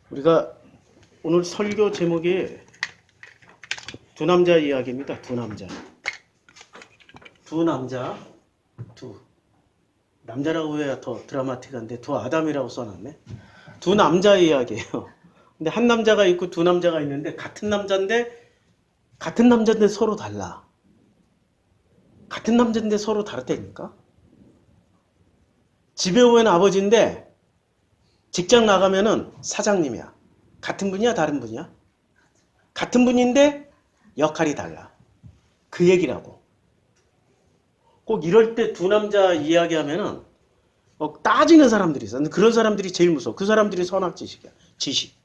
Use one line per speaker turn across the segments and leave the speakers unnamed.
우리가 오늘 설교 제목이 두 남자 이야기입니다. 두 남자. 두 남자. 두. 남자라고 해야 더 드라마틱한데 두 아담이라고 써놨네. 두 남자 이야기예요. 근데 한 남자가 있고 두 남자가 있는데 같은 남자인데 서로 달라. 같은 남자인데 서로 다르다니까. 집에 오면 아버지인데 직장 나가면은 사장님이야. 같은 분이야, 다른 분이야? 같은 분인데 역할이 달라. 그 얘기라고. 꼭 이럴 때 두 남자 이야기하면은 따지는 사람들이 있어. 그런 사람들이 제일 무서워. 그 사람들이 선악지식이야. 지식.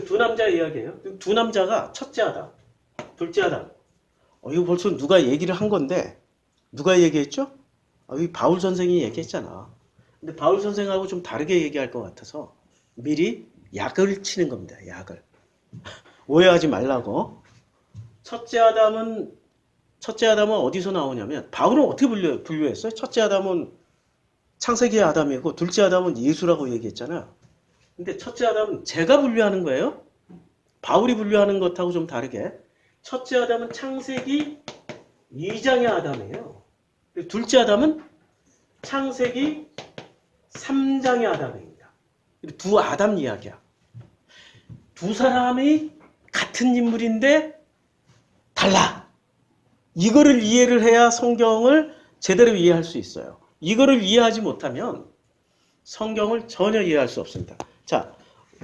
두 남자 이야기예요. 두 남자가 첫째 아담, 둘째 아담. 이거 벌써 누가 얘기를 한 건데 누가 얘기했죠? 이 바울 선생이 얘기했잖아. 근데 바울 선생하고 좀 다르게 얘기할 것 같아서 미리 약을 치는 겁니다. 약을. 오해하지 말라고. 첫째 아담은 어디서 나오냐면 바울은 어떻게 분류했어요? 첫째 아담은 창세기의 아담이고 둘째 아담은 예수라고 얘기했잖아요. 근데 첫째 아담은 제가 분류하는 거예요. 바울이 분류하는 것하고 좀 다르게. 첫째 아담은 창세기 2장의 아담이에요. 둘째 아담은 창세기 3장의 아담입니다. 두 아담 이야기야. 두 사람이 같은 인물인데 달라. 이거를 이해를 해야 성경을 제대로 이해할 수 있어요. 이거를 이해하지 못하면 성경을 전혀 이해할 수 없습니다. 자,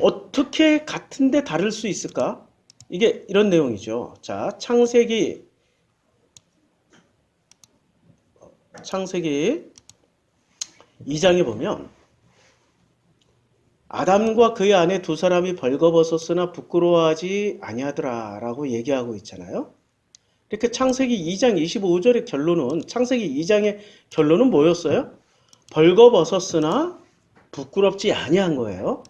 어떻게 같은데 다를 수 있을까? 이게 이런 내용이죠. 자, 창세기 2장에 보면 아담과 그의 아내 두 사람이 벌거벗었으나 부끄러워하지 아니하더라 라고 얘기하고 있잖아요. 이렇게 창세기 2장 25절의 결론은 창세기 2장의 결론은 뭐였어요? 벌거벗었으나 부끄럽지 아니한 거예요.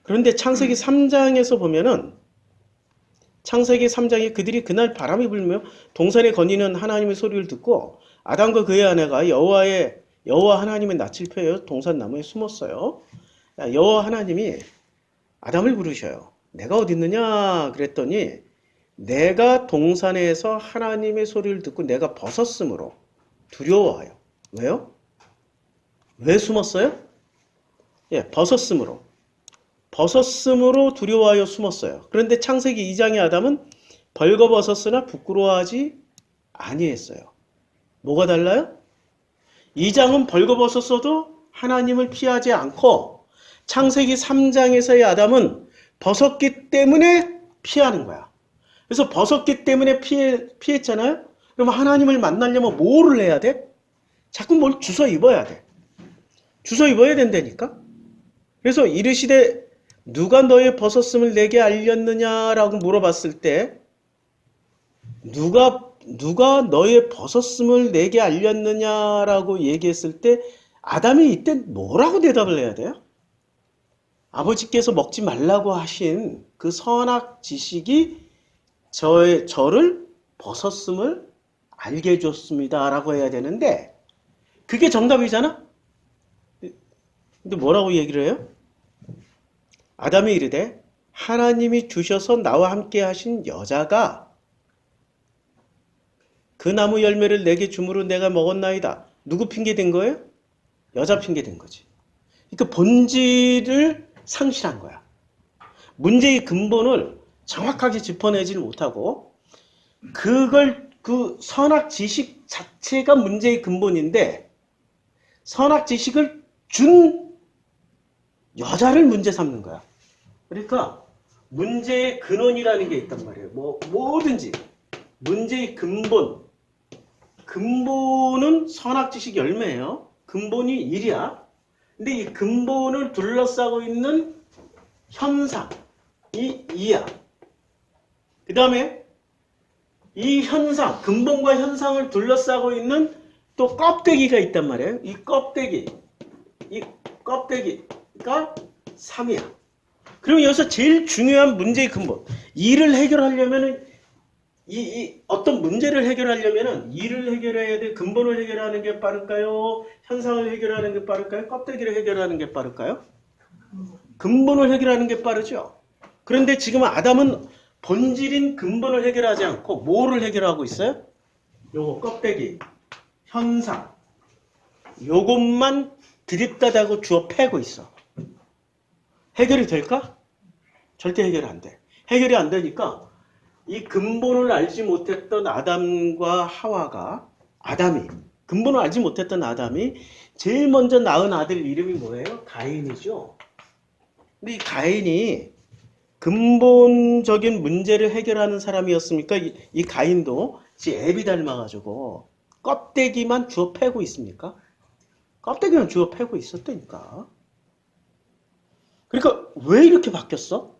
그런데 창세기 3장에서 보면은 창세기 3장에 그들이 그날 바람이 불며 동산에 거니는 하나님의 소리를 듣고 아담과 그의 아내가 여호와 하나님의 낯을 펴여 동산 나무에 숨었어요. 여호와 하나님이 아담을 부르셔요. 내가 어디 있느냐 그랬더니 내가 동산에서 하나님의 소리를 듣고 내가 벗었으므로 두려워하여. 왜요? 왜 숨었어요? 예, 벗었으므로 두려워하여 숨었어요. 그런데 창세기 2장의 아담은 벌거벗었으나 부끄러워하지 아니했어요. 뭐가 달라요? 2장은 벌거벗었어도 하나님을 피하지 않고 창세기 3장에서의 아담은 벗었기 때문에 피하는 거야. 그래서 벗었기 때문에 피했잖아요? 그러면 하나님을 만나려면 뭐를 해야 돼? 자꾸 뭘 주워 입어야 돼. 주워 입어야 된다니까? 그래서 이르시되 누가 너의 벗었음을 내게 알렸느냐라고 물어봤을 때 누가 너의 벗었음을 내게 알렸느냐라고 얘기했을 때 아담이 이때 뭐라고 대답을 해야 돼요? 아버지께서 먹지 말라고 하신 그 선악 지식이 저를 벗었음을 알게 해줬습니다 라고 해야 되는데 그게 정답이잖아? 근데 뭐라고 얘기를 해요? 아담이 이르되 하나님이 주셔서 나와 함께 하신 여자가 그 나무 열매를 내게 주므로 내가 먹었나이다. 누구 핑계 댄 거예요? 여자 핑계 댄 거지. 그러니까 본질을 상실한 거야. 문제의 근본을 정확하게 짚어내지를 못하고 그 선악 지식 자체가 문제의 근본인데 선악 지식을 준 여자를 문제 삼는 거야. 그러니까 문제의 근원이라는 게 있단 말이에요. 뭐든지 문제의 근본은 선악지식 열매예요. 근본이 일이야. 근데 이 근본을 둘러싸고 있는 현상이 이야. 그 다음에 이 현상, 근본과 현상을 둘러싸고 있는 또 껍데기가 있단 말이에요. 이 껍데기가 3이야. 그럼 여기서 제일 중요한 문제의 근본. 이를 해결하려면 어떤 문제를 해결하려면은 이를 해결해야 돼. 근본을 해결하는 게 빠를까요? 현상을 해결하는 게 빠를까요? 껍데기를 해결하는 게 빠를까요? 근본을 해결하는 게 빠르죠. 그런데 지금 아담은 본질인 근본을 해결하지 않고 뭐를 해결하고 있어요? 요거 껍데기, 현상, 요것만 드립다다고 주워 패고 있어. 해결이 될까? 절대 해결이 안 돼. 해결이 안 되니까 이 근본을 알지 못했던 아담과 하와가 아담이 근본을 알지 못했던 아담이 제일 먼저 낳은 아들 이름이 뭐예요? 가인이죠. 근데 이 가인이 근본적인 문제를 해결하는 사람이었습니까? 이 가인도 지 애비 닮아가지고 껍데기만 주워 패고 있습니까? 껍데기만 주워 패고 있었다니까. 그러니까 왜 이렇게 바뀌었어?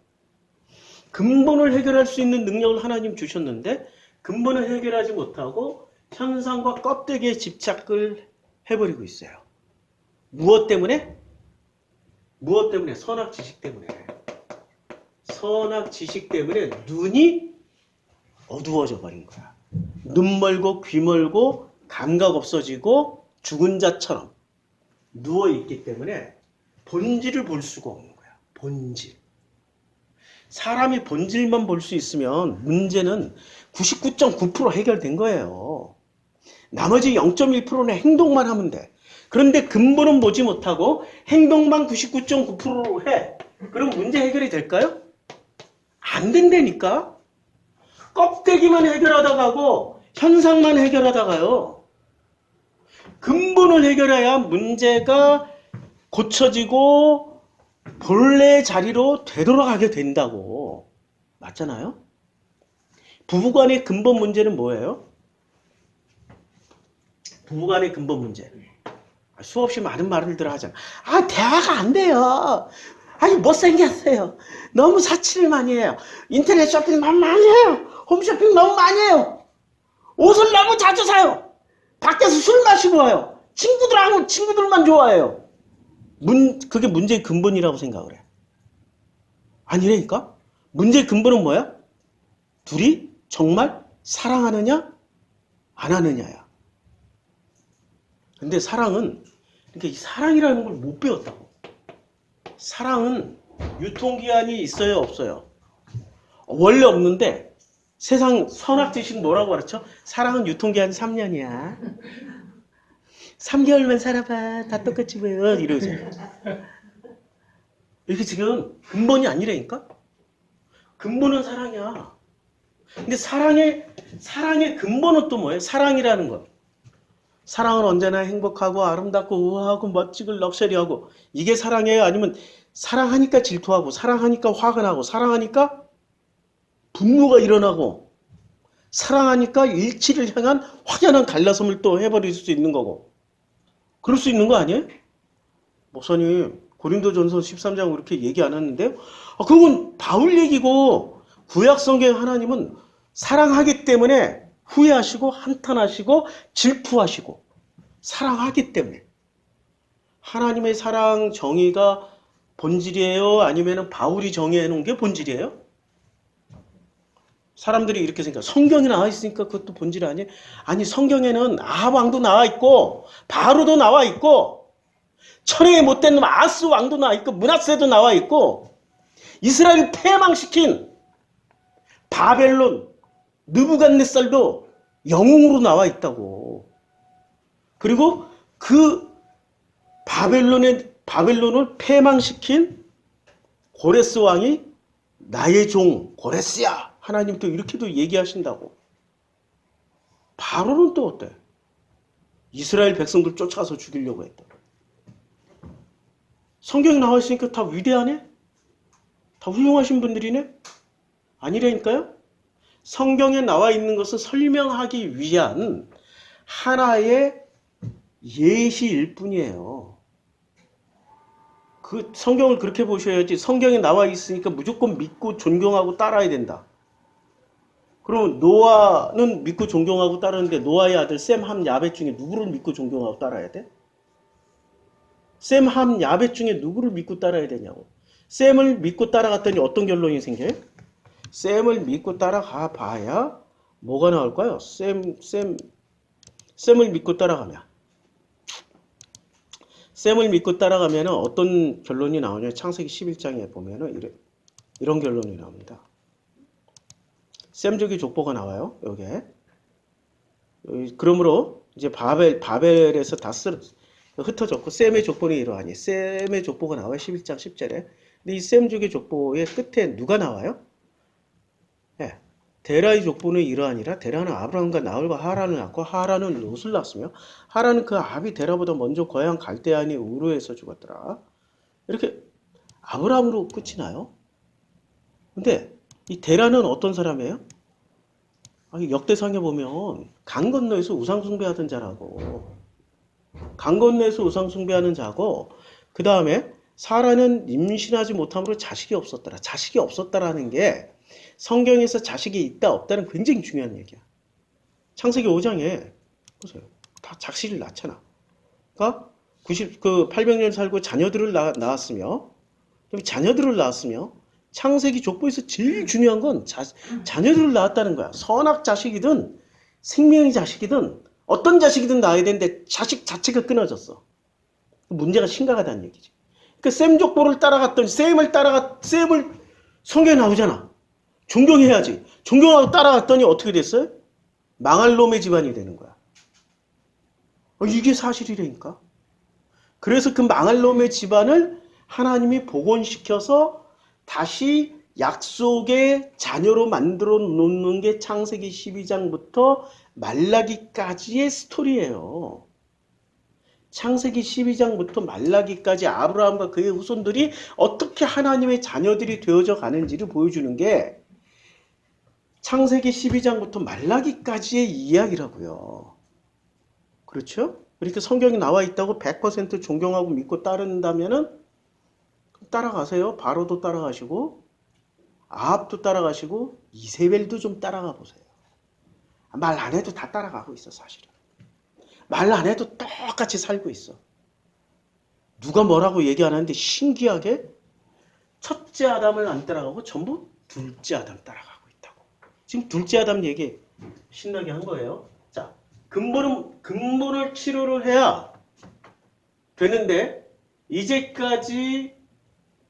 근본을 해결할 수 있는 능력을 하나님 주셨는데 근본을 해결하지 못하고 현상과 껍데기에 집착을 해버리고 있어요. 무엇 때문에? 무엇 때문에? 선악 지식 때문에. 선악 지식 때문에 눈이 어두워져 버린 거야. 눈 멀고 귀 멀고 감각 없어지고 죽은 자처럼 누워있기 때문에 본질을 볼 수가 없는 거야. 본질. 사람이 본질만 볼 수 있으면 문제는 99.9% 해결된 거예요. 나머지 0.1%는 행동만 하면 돼. 그런데 근본은 보지 못하고 행동만 99.9%로 해. 그럼 문제 해결이 될까요? 안 된다니까. 껍데기만 해결하다 가고 현상만 해결하다가요. 근본을 해결해야 문제가 고쳐지고 본래 자리로 되돌아가게 된다고. 맞잖아요? 부부간의 근본 문제는 뭐예요? 부부간의 근본 문제. 수없이 많은 말들을 하잖아. 아, 대화가 안 돼요. 아니, 못생겼어요. 너무 사치를 많이 해요. 인터넷 쇼핑 너무 많이 해요. 홈쇼핑 너무 많이 해요. 옷을 너무 자주 사요. 밖에서 술 마시고 와요. 친구들하고 친구들만 좋아해요. 그게 문제의 근본이라고 생각을 해. 아니라니까? 문제의 근본은 뭐야? 둘이 정말 사랑하느냐? 안 하느냐야. 근데 사랑은, 그러니까 이 사랑이라는 걸 못 배웠다고. 사랑은 유통기한이 있어요, 없어요? 원래 없는데 세상 선악지식 뭐라고 가르쳐? 사랑은 유통기한이 3년이야. 3개월만 살아봐. 다 똑같이 보여. 이러잖아. 이게 지금 근본이 아니라니까? 근본은 사랑이야. 근데 사랑의 근본은 또 뭐예요? 사랑이라는 것. 사랑은 언제나 행복하고 아름답고 우아하고 멋지고 럭셔리하고 이게 사랑이에요? 아니면 사랑하니까 질투하고 사랑하니까 화가 나고 사랑하니까 분노가 일어나고 사랑하니까 일치를 향한 확연한 갈라섬을 또 해버릴 수 있는 거고 그럴 수 있는 거 아니에요? 목사님 고린도전서 13장 그렇게 얘기 안 했는데요? 그건 바울 얘기고 구약성경 하나님은 사랑하기 때문에 후회하시고 한탄하시고 질투하시고 사랑하기 때문에 하나님의 사랑 정의가 본질이에요? 아니면 바울이 정의해 놓은 게 본질이에요? 사람들이 이렇게 생각해요. 성경에 나와 있으니까 그것도 본질 아니에요? 아니 성경에는 아합 왕도 나와 있고 바로도 나와 있고 천혜에 못된 놈 아스 왕도 나와 있고 므낫세도 나와 있고 이스라엘을 패망시킨 바벨론 느부갓네살도 영웅으로 나와 있다고. 그리고 그 바벨론을 패망시킨 고레스 왕이 나의 종 고레스야. 하나님도 이렇게도 얘기하신다고. 바로는 또 어때? 이스라엘 백성들 쫓아가서 죽이려고 했다. 성경에 나와 있으니까 다 위대하네? 다 훌륭하신 분들이네? 아니라니까요? 성경에 나와 있는 것은 설명하기 위한 하나의 예시일 뿐이에요. 그 성경을 그렇게 보셔야지 성경에 나와 있으니까 무조건 믿고 존경하고 따라야 된다. 그럼 노아는 믿고 존경하고 따르는데 노아의 아들 셈, 함, 야벳 중에 누구를 믿고 존경하고 따라야 돼? 셈, 함, 야벳 중에 누구를 믿고 따라야 되냐고. 셈을 믿고 따라갔더니 어떤 결론이 생겨요? 셈을 믿고 따라가 봐야 뭐가 나올까요? 쌤을 믿고 따라가면. 쌤을 믿고 따라가면 어떤 결론이 나오냐면 창세기 11장에 보면은 이런 결론이 나옵니다. 셈족의 족보가 나와요. 여기에. 그러므로 이제 바벨에서 다 흩어졌고 셈의 족보는 이러하니 셈의 족보가 나와요. 11장 10절에. 근데 이 셈족의 족보의 끝에 누가 나와요? 네. 데라의 족보는 이러하니라. 데라는 아브라함과 나홀과 하란을 낳고 하란은 롯을 낳았으며 하란은 그 아비 데라보다 먼저 고향 갈대아니 우르에서 죽었더라. 이렇게 아브라함으로 끝이 나요. 근데 이 데라는 어떤 사람이에요? 역대상에 보면 강 건너에서 우상숭배하던 자라고, 강 건너에서 우상숭배하는 자고, 그 다음에 사라는 임신하지 못함으로 자식이 없었더라. 자식이 없었다라는 게 성경에서 자식이 있다 없다는 굉장히 중요한 얘기야. 창세기 5장에 보세요. 다 자식을 낳잖아. 그러니까 800년 살고 자녀들을 낳았으며 창세기 족보에서 제일 중요한 건 자녀들을 낳았다는 거야. 선악 자식이든 생명의 자식이든 어떤 자식이든 낳아야 되는데 자식 자체가 끊어졌어. 문제가 심각하다는 얘기지. 그 셈 족보를 따라갔더니 셈을 성경에 나오잖아. 존경해야지. 존경하고 따라갔더니 어떻게 됐어요? 망할 놈의 집안이 되는 거야. 이게 사실이라니까. 그래서 그 망할 놈의 집안을 하나님이 복원시켜서 다시 약속의 자녀로 만들어 놓는 게 창세기 12장부터 말라기까지의 스토리예요. 창세기 12장부터 말라기까지 아브라함과 그의 후손들이 어떻게 하나님의 자녀들이 되어져 가는지를 보여주는 게 창세기 12장부터 말라기까지의 이야기라고요. 그렇죠? 이렇게 성경이 나와 있다고 100% 존경하고 믿고 따른다면은 따라가세요. 바로도 따라가시고 아합도 따라가시고 이세벨도 좀 따라가 보세요. 말 안 해도 다 따라가고 있어 사실은. 말 안 해도 똑같이 살고 있어. 누가 뭐라고 얘기 안 하는데 신기하게 첫째 아담을 안 따라가고 전부 둘째 아담 따라가고 있다고. 지금 둘째 아담 얘기 신나게 한 거예요. 자, 근본을 치료를 해야 되는데 이제까지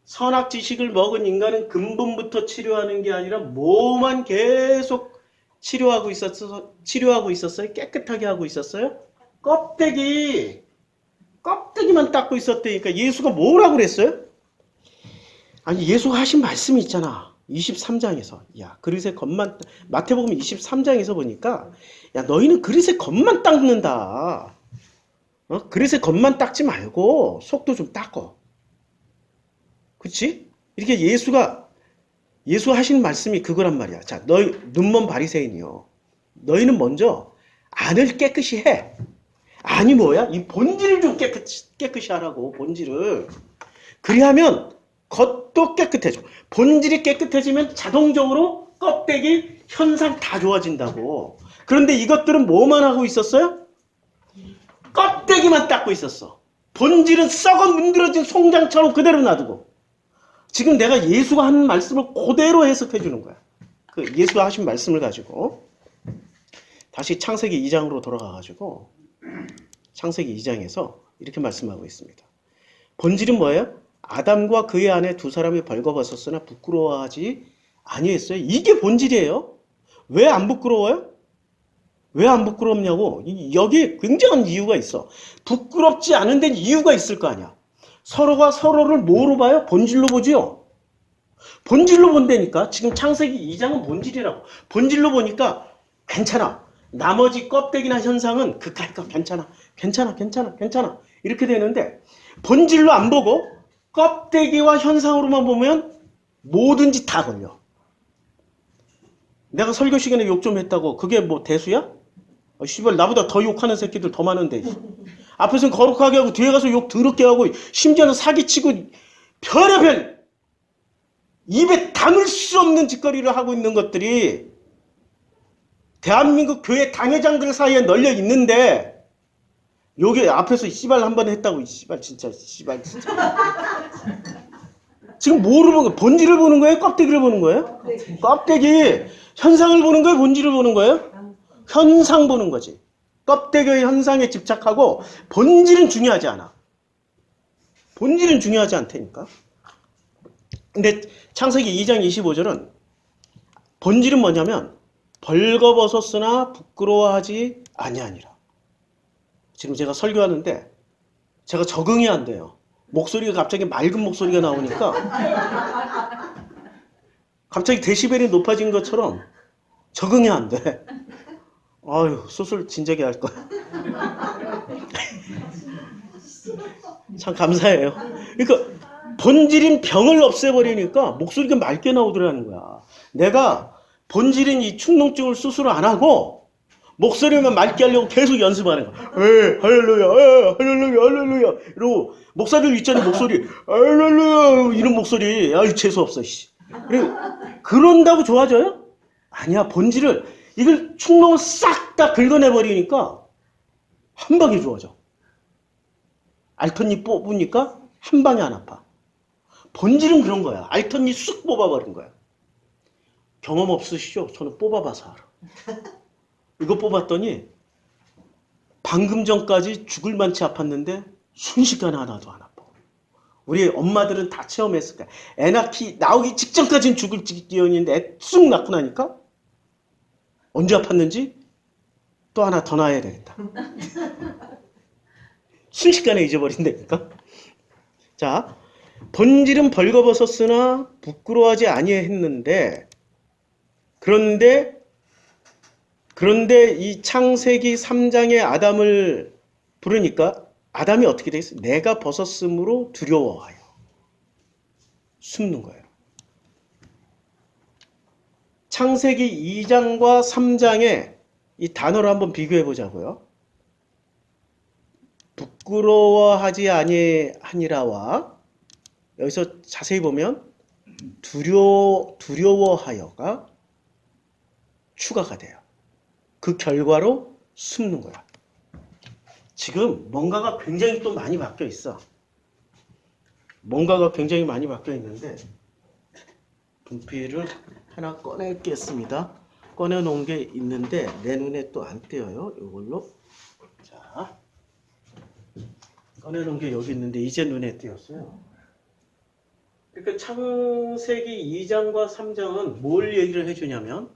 선악 지식을 먹은 인간은 근본부터 치료하는 게 아니라 뭐만 계속 치료하고 있었어요? 깨끗하게 하고 있었어요? 껍데기만 닦고 있었다니까. 예수가 뭐라고 그랬어요? 아니, 예수가 하신 말씀이 있잖아. 23장에서. 야, 그릇에 겉만, 마태복음 23장에서 보니까, 야, 너희는 그릇에 겉만 닦는다. 그릇에 겉만 닦지 말고, 속도 좀 닦어. 그치? 이렇게 예수가 하신 말씀이 그거란 말이야. 자, 너희, 눈먼 바리새인이요. 너희는 먼저, 안을 깨끗이 해. 아니 뭐야? 이 본질을 좀 깨끗이 하라고. 본질을. 그리하면 겉도 깨끗해져. 본질이 깨끗해지면 자동적으로 껍데기 현상 다 좋아진다고. 그런데 이것들은 뭐만 하고 있었어요? 껍데기만 닦고 있었어. 본질은 썩어 문드러진 송장처럼 그대로 놔두고. 지금 내가 예수가 하는 말씀을 그대로 해석해 주는 거야. 그 예수가 하신 말씀을 가지고 다시 창세기 2장으로 돌아가가지고 창세기 2장에서 이렇게 말씀하고 있습니다. 본질은 뭐예요? 아담과 그의 아내 두 사람이 벌거벗었으나 부끄러워하지 아니했어요. 이게 본질이에요. 왜 안 부끄러워요? 왜 안 부끄럽냐고. 여기에 굉장한 이유가 있어. 부끄럽지 않은 데는 이유가 있을 거 아니야. 서로가 서로를 뭐로 봐요? 본질로 보지요. 본질로 본다니까. 지금 창세기 2장은 본질이라고. 본질로 보니까 괜찮아. 나머지 껍데기나 현상은 그까이 거 괜찮아. 이렇게 되는데 본질로 안 보고 껍데기와 현상으로만 보면 뭐든지 다 걸려. 내가 설교 시간에 욕 좀 했다고 그게 뭐 대수야? 씨발 나보다 더 욕하는 새끼들 더 많은데. 앞에서는 거룩하게 하고 뒤에 가서 욕 더럽게 하고 심지어는 사기치고 별의별 입에 담을 수 없는 짓거리를 하고 있는 것들이 대한민국 교회 당회장들 사이에 널려 있는데 여기 앞에서 씨발 한번 했다고 씨발 진짜. 지금 뭐를 보는 거예요? 본질을 보는 거예요? 껍데기를 보는 거예요? 껍데기. 현상을 보는 거예요? 본질을 보는 거예요? 현상 보는 거지. 껍데기의 현상에 집착하고 본질은 중요하지 않아. 본질은 중요하지 않다니까. 근데 창세기 2장 25절은 본질은 뭐냐면 벌거벗었으나 부끄러워하지 아니하니라. 지금 제가 설교하는데 제가 적응이 안 돼요. 목소리가 갑자기 맑은 목소리가 나오니까 갑자기 데시벨이 높아진 것처럼 적응이 안 돼. 아유, 수술 진작에 할 거야. 참 감사해요. 그러니까 본질인 병을 없애버리니까 목소리가 맑게 나오더라는 거야. 내가 본질인 이 충농증을 수술을 안 하고 목소리만 맑게 하려고 계속 연습하는 거야. 에, 할렐루야, 에, 할렐루야, 할렐루야. 이러고 목사들 있잖아요, 목소리. 할렐루야, 이런 목소리. 아유, 재수없어, 씨. 그런다고 좋아져요? 아니야, 본질을, 이걸 충농을 싹 다 긁어내버리니까 한 방에 좋아져. 알턴잎 뽑으니까 한 방에 안 아파. 본질은 그런 거야. 알턴잎 쑥 뽑아버린 거야. 경험 없으시죠? 저는 뽑아봐서 알아. 이거 뽑았더니 방금 전까지 죽을 만치 아팠는데 순식간에 하나도 안 아파. 우리 엄마들은 다 체험했을 거야. 애 낳기 나오기 직전까지는 죽을 지경인데 애 쑥 낳고 나니까 언제 아팠는지 또 하나 더 낳아야 되겠다. 순식간에 잊어버린다니까. 자, 본질은 벌거벗었으나 부끄러워하지 아니했는데 그런데 이 창세기 3장의 아담을 부르니까 아담이 어떻게 돼 있어요? 내가 벗었으므로 두려워하여 숨는 거예요. 창세기 2장과 3장의 이 단어를 한번 비교해 보자고요. 부끄러워하지 아니하니라와 여기서 자세히 보면 두려워하여가 추가가 돼요. 그 결과로 숨는 거야. 지금 뭔가가 굉장히 또 많이 바뀌어 있어. 뭔가가 굉장히 많이 바뀌어 있는데 분필을 하나 꺼내겠습니다. 꺼내놓은 게 있는데 내 눈에 또 안 띄어요. 이걸로. 자, 꺼내놓은 게 여기 있는데 이제 눈에 띄었어요. 그러니까 창세기 2장과 3장은 뭘 얘기를 해주냐면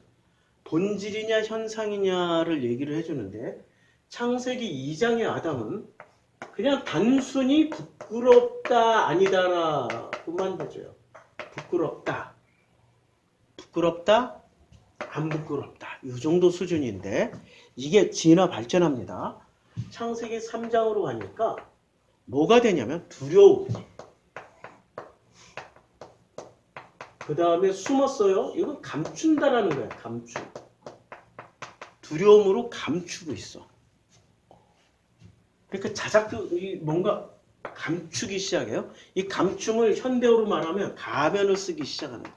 본질이냐 현상이냐를 얘기를 해주는데 창세기 2장의 아담은 그냥 단순히 부끄럽다 아니다라고만 해줘요. 부끄럽다 안 부끄럽다 이 정도 수준인데 이게 진화 발전합니다. 창세기 3장으로 가니까 뭐가 되냐면 두려움, 그 다음에 숨었어요. 이건 감춘다라는 거야. 감추. 두려움으로 감추고 있어. 그러니까 뭔가 감추기 시작해요. 이 감춤을 현대어로 말하면 가면을 쓰기 시작하는 거야.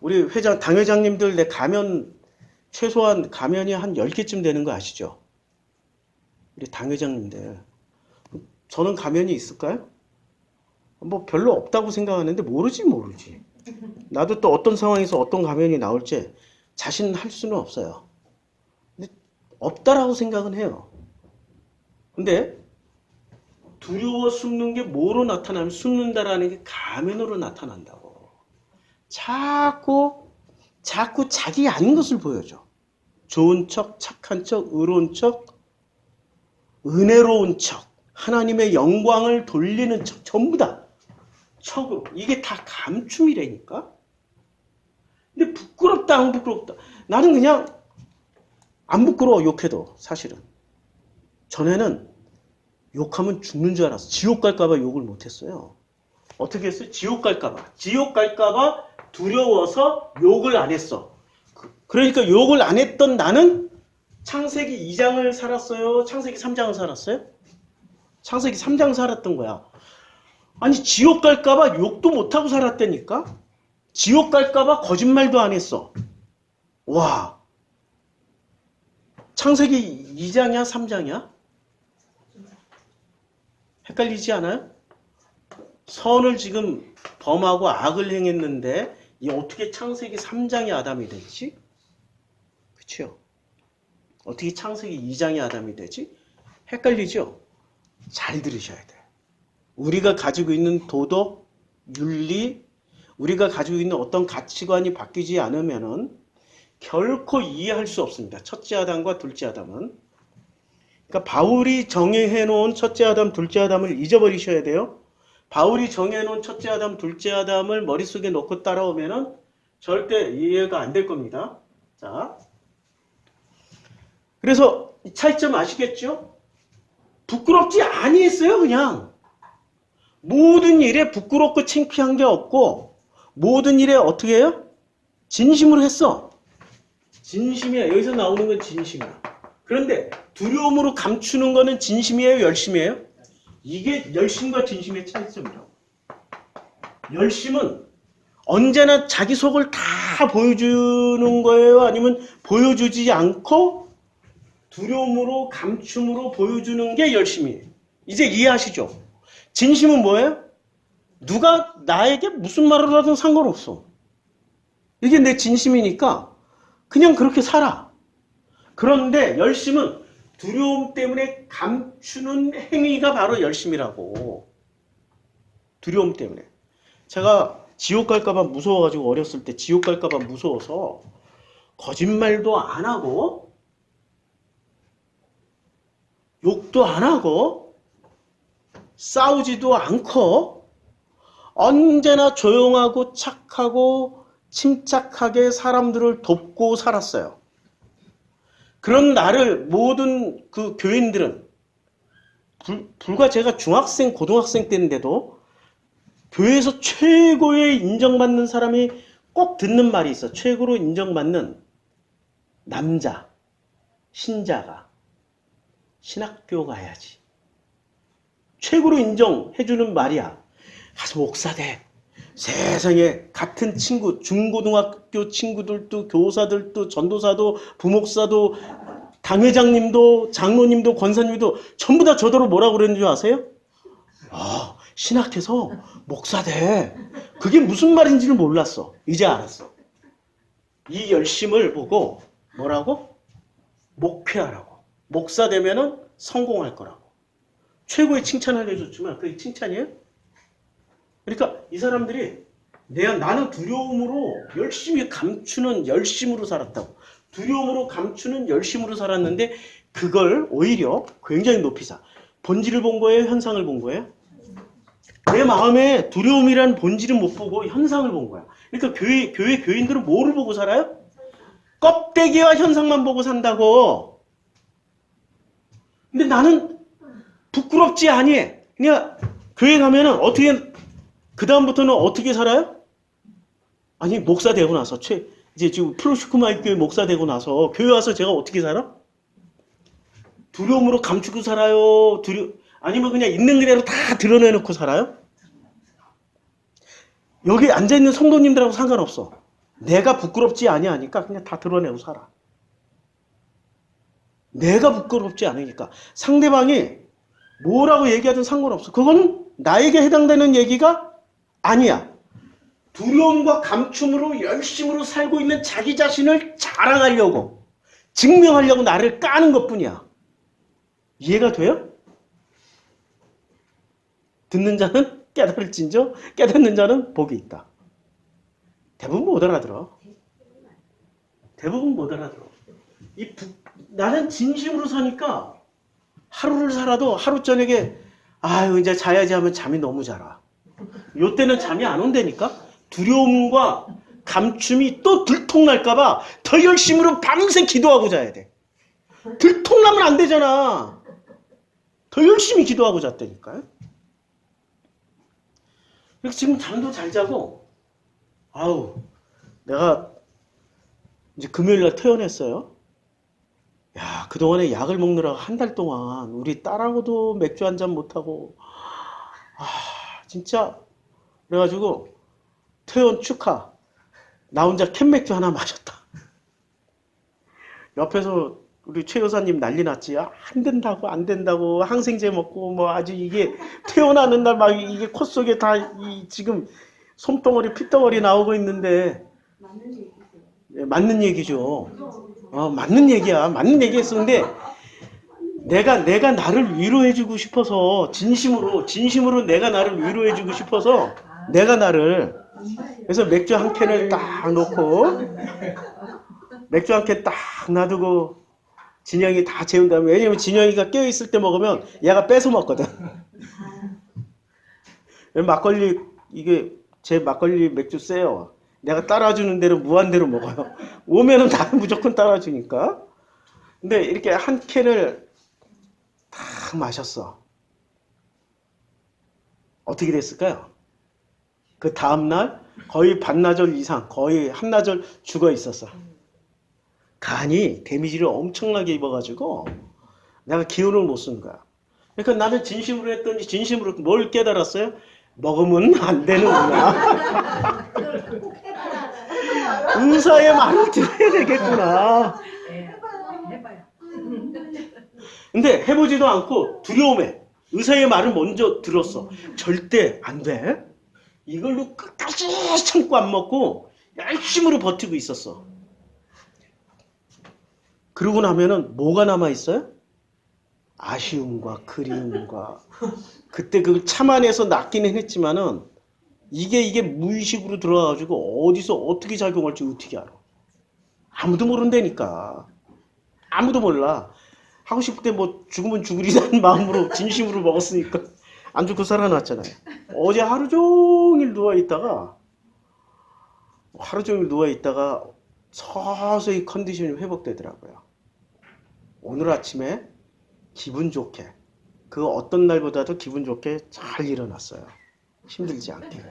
우리 당 회장님들 내 가면 최소한 가면이 한 10개쯤 되는 거 아시죠? 우리 당 회장님들. 저는 가면이 있을까요? 뭐 별로 없다고 생각하는데 모르지. 나도 또 어떤 상황에서 어떤 가면이 나올지 자신할 수는 없어요. 근데 없다라고 생각은 해요. 근데 두려워 숨는 게 뭐로 나타나면 숨는다라는 게 가면으로 나타난다고. 자꾸 자기 아닌 것을 보여줘. 좋은 척, 착한 척, 의로운 척, 은혜로운 척, 하나님의 영광을 돌리는 척, 전부 다 척으로. 이게 다 감춤이라니까. 근데 부끄럽다 안 부끄럽다. 나는 그냥 안 부끄러워 욕해도 사실은. 전에는 욕하면 죽는 줄 알았어. 지옥 갈까봐 욕을 못했어요. 어떻게 했어요? 지옥 갈까봐 두려워서 욕을 안 했어. 그러니까 욕을 안 했던 나는 창세기 2장을 살았어요? 창세기 3장을 살았어요? 창세기 3장 살았던 거야. 아니 지옥 갈까봐 욕도 못하고 살았다니까? 지옥 갈까봐 거짓말도 안 했어. 와, 창세기 2장이야 3장이야? 헷갈리지 않아요? 선을 지금 범하고 악을 행했는데 이 어떻게 창세기 3장의 아담이 되지? 그렇죠? 어떻게 창세기 2장의 아담이 되지? 헷갈리죠? 잘 들으셔야 돼. 우리가 가지고 있는 도덕, 윤리, 우리가 가지고 있는 어떤 가치관이 바뀌지 않으면은 결코 이해할 수 없습니다. 첫째 아담과 둘째 아담은. 그러니까 바울이 정의해 놓은 첫째 아담, 둘째 아담을 잊어버리셔야 돼요. 바울이 정해 놓은 첫째 아담, 둘째 아담을 머릿속에 넣고 따라오면은 절대 이해가 안 될 겁니다. 자. 그래서 차이점 아시겠죠? 부끄럽지 아니했어요, 그냥. 모든 일에 부끄럽고 창피한 게 없고 모든 일에 어떻게 해요? 진심으로 했어. 진심이야. 여기서 나오는 건 진심이야. 그런데 두려움으로 감추는 거는 진심이에요, 열심이에요? 이게 열심과 진심의 차이점이라고. 열심은 언제나 자기 속을 다 보여주는 거예요? 아니면 보여주지 않고 두려움으로 감춤으로 보여주는 게 열심이에요. 이제 이해하시죠? 진심은 뭐예요? 누가 나에게 무슨 말을 하든 상관없어. 이게 내 진심이니까 그냥 그렇게 살아. 그런데 열심은 두려움 때문에 감추는 행위가 바로 열심이라고. 두려움 때문에. 제가 지옥 갈까봐 무서워가지고 어렸을 때 지옥 갈까봐 무서워서 거짓말도 안 하고 욕도 안 하고 싸우지도 않고 언제나 조용하고 착하고 침착하게 사람들을 돕고 살았어요. 그런 나를 모든 그 교인들은 불과 제가 중학생, 고등학생 때인데도 교회에서 최고의 인정받는 사람이 꼭 듣는 말이 있어. 최고로 인정받는 남자, 신자가 신학교 가야지. 최고로 인정해주는 말이야. 가서 목사 돼. 세상에 같은 친구, 중고등학교 친구들도 교사들도 전도사도 부목사도 당회장님도 장로님도 권사님도 전부 다 저더러 뭐라고 그랬는지 아세요? 아, 신학해서 목사 돼. 그게 무슨 말인지를 몰랐어. 이제 알았어. 이 열심을 보고 뭐라고? 목회하라고. 목사 되면은 성공할 거라고. 최고의 칭찬을 해줬지만 그게 칭찬이에요? 그러니까 이 사람들이 나는 두려움으로 열심히 감추는 열심으로 살았다고. 두려움으로 감추는 열심으로 살았는데 그걸 오히려 굉장히 높이 사. 본질을 본 거예요? 현상을 본 거예요? 내 마음에 두려움이란 본질은 못 보고 현상을 본 거야. 그러니까 교회 교인들은 뭐를 보고 살아요? 껍데기와 현상만 보고 산다고. 근데 나는 부끄럽지 아니. 그냥 교회 가면은 어떻게 그 다음부터는 어떻게 살아요? 아니 목사 되고 나서 이제 지금 프로슈크마이 교회 목사 되고 나서 교회 와서 제가 어떻게 살아? 두려움으로 감추고 살아요? 아니면 그냥 있는 그대로 다 드러내놓고 살아요? 여기 앉아있는 성도님들하고 상관없어. 내가 부끄럽지 아니하니까 그냥 다 드러내고 살아. 내가 부끄럽지 않으니까. 상대방이 뭐라고 얘기하든 상관없어. 그건 나에게 해당되는 얘기가 아니야. 두려움과 감춤으로 열심으로 살고 있는 자기 자신을 자랑하려고, 증명하려고 나를 까는 것뿐이야. 이해가 돼요? 듣는 자는 깨달을진저, 깨닫는 자는 복이 있다. 대부분 못 알아들어. 대부분 못 알아들어. 나는 진심으로 사니까 하루를 살아도 하루 저녁에 아유 이제 자야지 하면 잠이 너무 잘 와. 요때는 잠이 안 온다니까. 두려움과 감춤이 또 들통날까봐 더 열심으로 밤새 기도하고 자야 돼. 들통나면 안 되잖아. 더 열심히 기도하고 잤다니까요. 그래서 지금 잠도 잘 자고 아우 내가 이제 금요일날 퇴원했어요. 야 그동안에 약을 먹느라고 한 달 동안 우리 딸하고도 맥주 한 잔 못하고 진짜 그래가지고 퇴원 축하. 나 혼자 캔맥주 하나 마셨다. 옆에서 우리 최 여사님 난리 났지. 안 된다고, 안 된다고. 항생제 먹고, 뭐, 아주 이게 태어나는 날 막 이게 코 속에 다 지금 솜덩어리, 핏덩어리 나오고 있는데.
맞는 얘기죠.
예, 맞는 얘기죠. 맞는 얘기야. 맞는 얘기했었는데, 내가 나를 위로해주고 싶어서, 진심으로 내가 나를 위로해주고 싶어서, 내가 나를, 그래서 맥주 한 캔을 딱 놓고, 맥주 한 캔 딱 놔두고, 진영이 다 재운 다음에, 왜냐면 진영이가 깨어있을 때 먹으면 얘가 뺏어 먹거든. 막걸리, 이게 제 막걸리 맥주 세요. 내가 따라주는 대로 무한대로 먹어요. 오면은 다 무조건 따라주니까. 근데 이렇게 한 캔을 딱 마셨어. 어떻게 됐을까요? 그 다음날 거의 반나절 이상, 거의 한나절 죽어 있었어. 간이 데미지를 엄청나게 입어가지고 내가 기운을 못 쓰는 거야. 그러니까 나는 진심으로 했더니 진심으로 뭘 깨달았어요? 먹으면 안 되는구나. 의사의 말을 들어야 되겠구나.
해봐요.
근데 해보지도 않고 두려움에 의사의 말을 먼저 들었어. 절대 안 돼. 이걸로 끝까지 참고 안 먹고 열심으로 버티고 있었어. 그러고 나면은 뭐가 남아있어요? 아쉬움과 그리움과 그때 그 참안에서 낫기는 했지만은 이게 무의식으로 들어가가지고 어디서 어떻게 작용할지 어떻게 알아? 아무도 모른다니까. 아무도 몰라. 하고 싶을 때 뭐 죽으면 죽으리라는 마음으로 진심으로 먹었으니까 안 죽고 살아났잖아요. 어제 하루 종일 누워있다가 서서히 컨디션이 회복되더라고요. 오늘 아침에 기분 좋게, 그 어떤 날보다도 기분 좋게 잘 일어났어요. 힘들지 않게.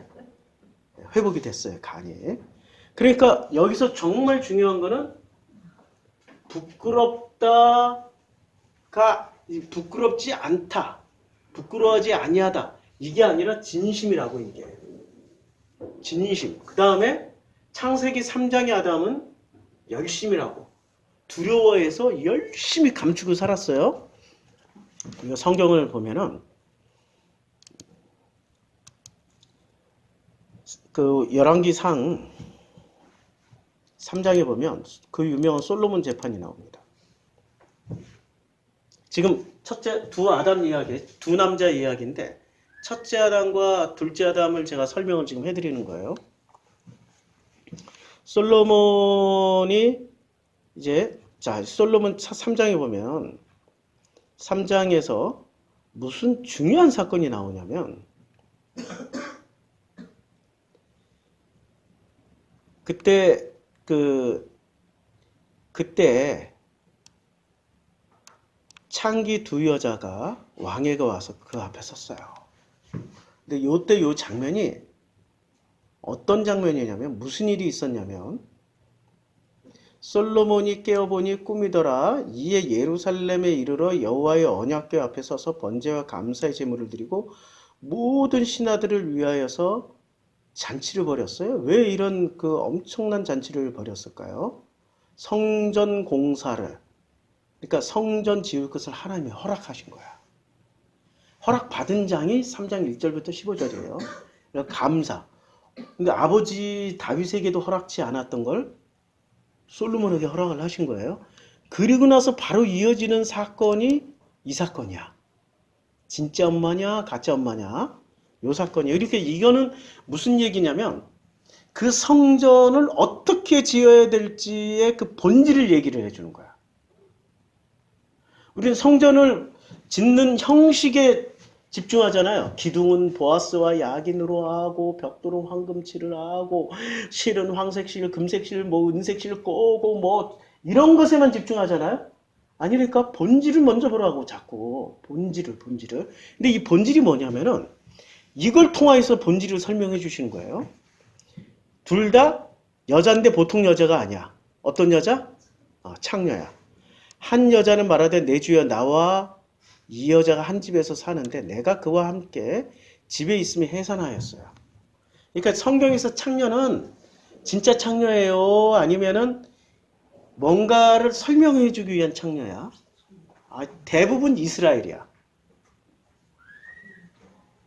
회복이 됐어요, 간이. 그러니까 여기서 정말 중요한 거는 부끄럽지 않다, 부끄러워하지 아니하다, 이게 아니라 진심이라고. 이게 진심. 그 다음에 창세기 3장의 아담은 열심이라고, 두려워해서 열심히 감추고 살았어요. 이거 성경을 보면은 그 열왕기상 3장에 보면 그 유명한 솔로몬 재판이 나옵니다. 지금 첫째 두 아담 이야기, 두 남자 이야기인데 첫째 아담과 둘째 아담을 제가 설명을 지금 해드리는 거예요. 솔로몬이 이제 솔로몬 3장에 보면 3장에서 무슨 중요한 사건이 나오냐면 그때 창기 두 여자가 왕에게 와서 그 앞에 섰어요. 근데 요때 요 장면이 어떤 장면이냐면 무슨 일이 있었냐면 솔로몬이 깨어보니 꿈이더라. 이에 예루살렘에 이르러 여호와의 언약궤 앞에 서서 번제와 감사의 제물을 드리고 모든 신하들을 위하여서 잔치를 벌였어요. 왜 이런 그 엄청난 잔치를 벌였을까요? 성전 공사를, 그러니까 성전 지을 것을 하나님이 허락하신 거야. 허락받은 장이 3장 1절부터 15절이에요. 그러니까 감사. 근데 아버지 다윗에게도 허락치 않았던 걸 솔로몬에게 허락을 하신 거예요. 그리고 나서 바로 이어지는 사건이 이 사건이야. 진짜 엄마냐 가짜 엄마냐 요 사건이에요. 이렇게 이거는 무슨 얘기냐면 그 성전을 어떻게 지어야 될지의 그 본질을 얘기를 해주는 거야. 우리는 성전을 짓는 형식에 집중하잖아요. 기둥은 보아스와 야긴으로 하고 벽돌은 황금칠을 하고 실은 황색실, 금색실, 뭐 은색실 꼬고 뭐 이런 것에만 집중하잖아요. 아니니까 본질을 먼저 보라고 자꾸 본질을. 근데 이 본질이 뭐냐면은 이걸 통해서 본질을 설명해 주시는 거예요. 둘 다 여자인데 보통 여자가 아니야. 어떤 여자? 창녀야. 한 여자는 말하되 내 주여 나와 이 여자가 한 집에서 사는데 내가 그와 함께 집에 있음이 해산하였어요. 그러니까 성경에서 창녀는 진짜 창녀예요? 아니면은 뭔가를 설명해 주기 위한 창녀야. 대부분 이스라엘이야.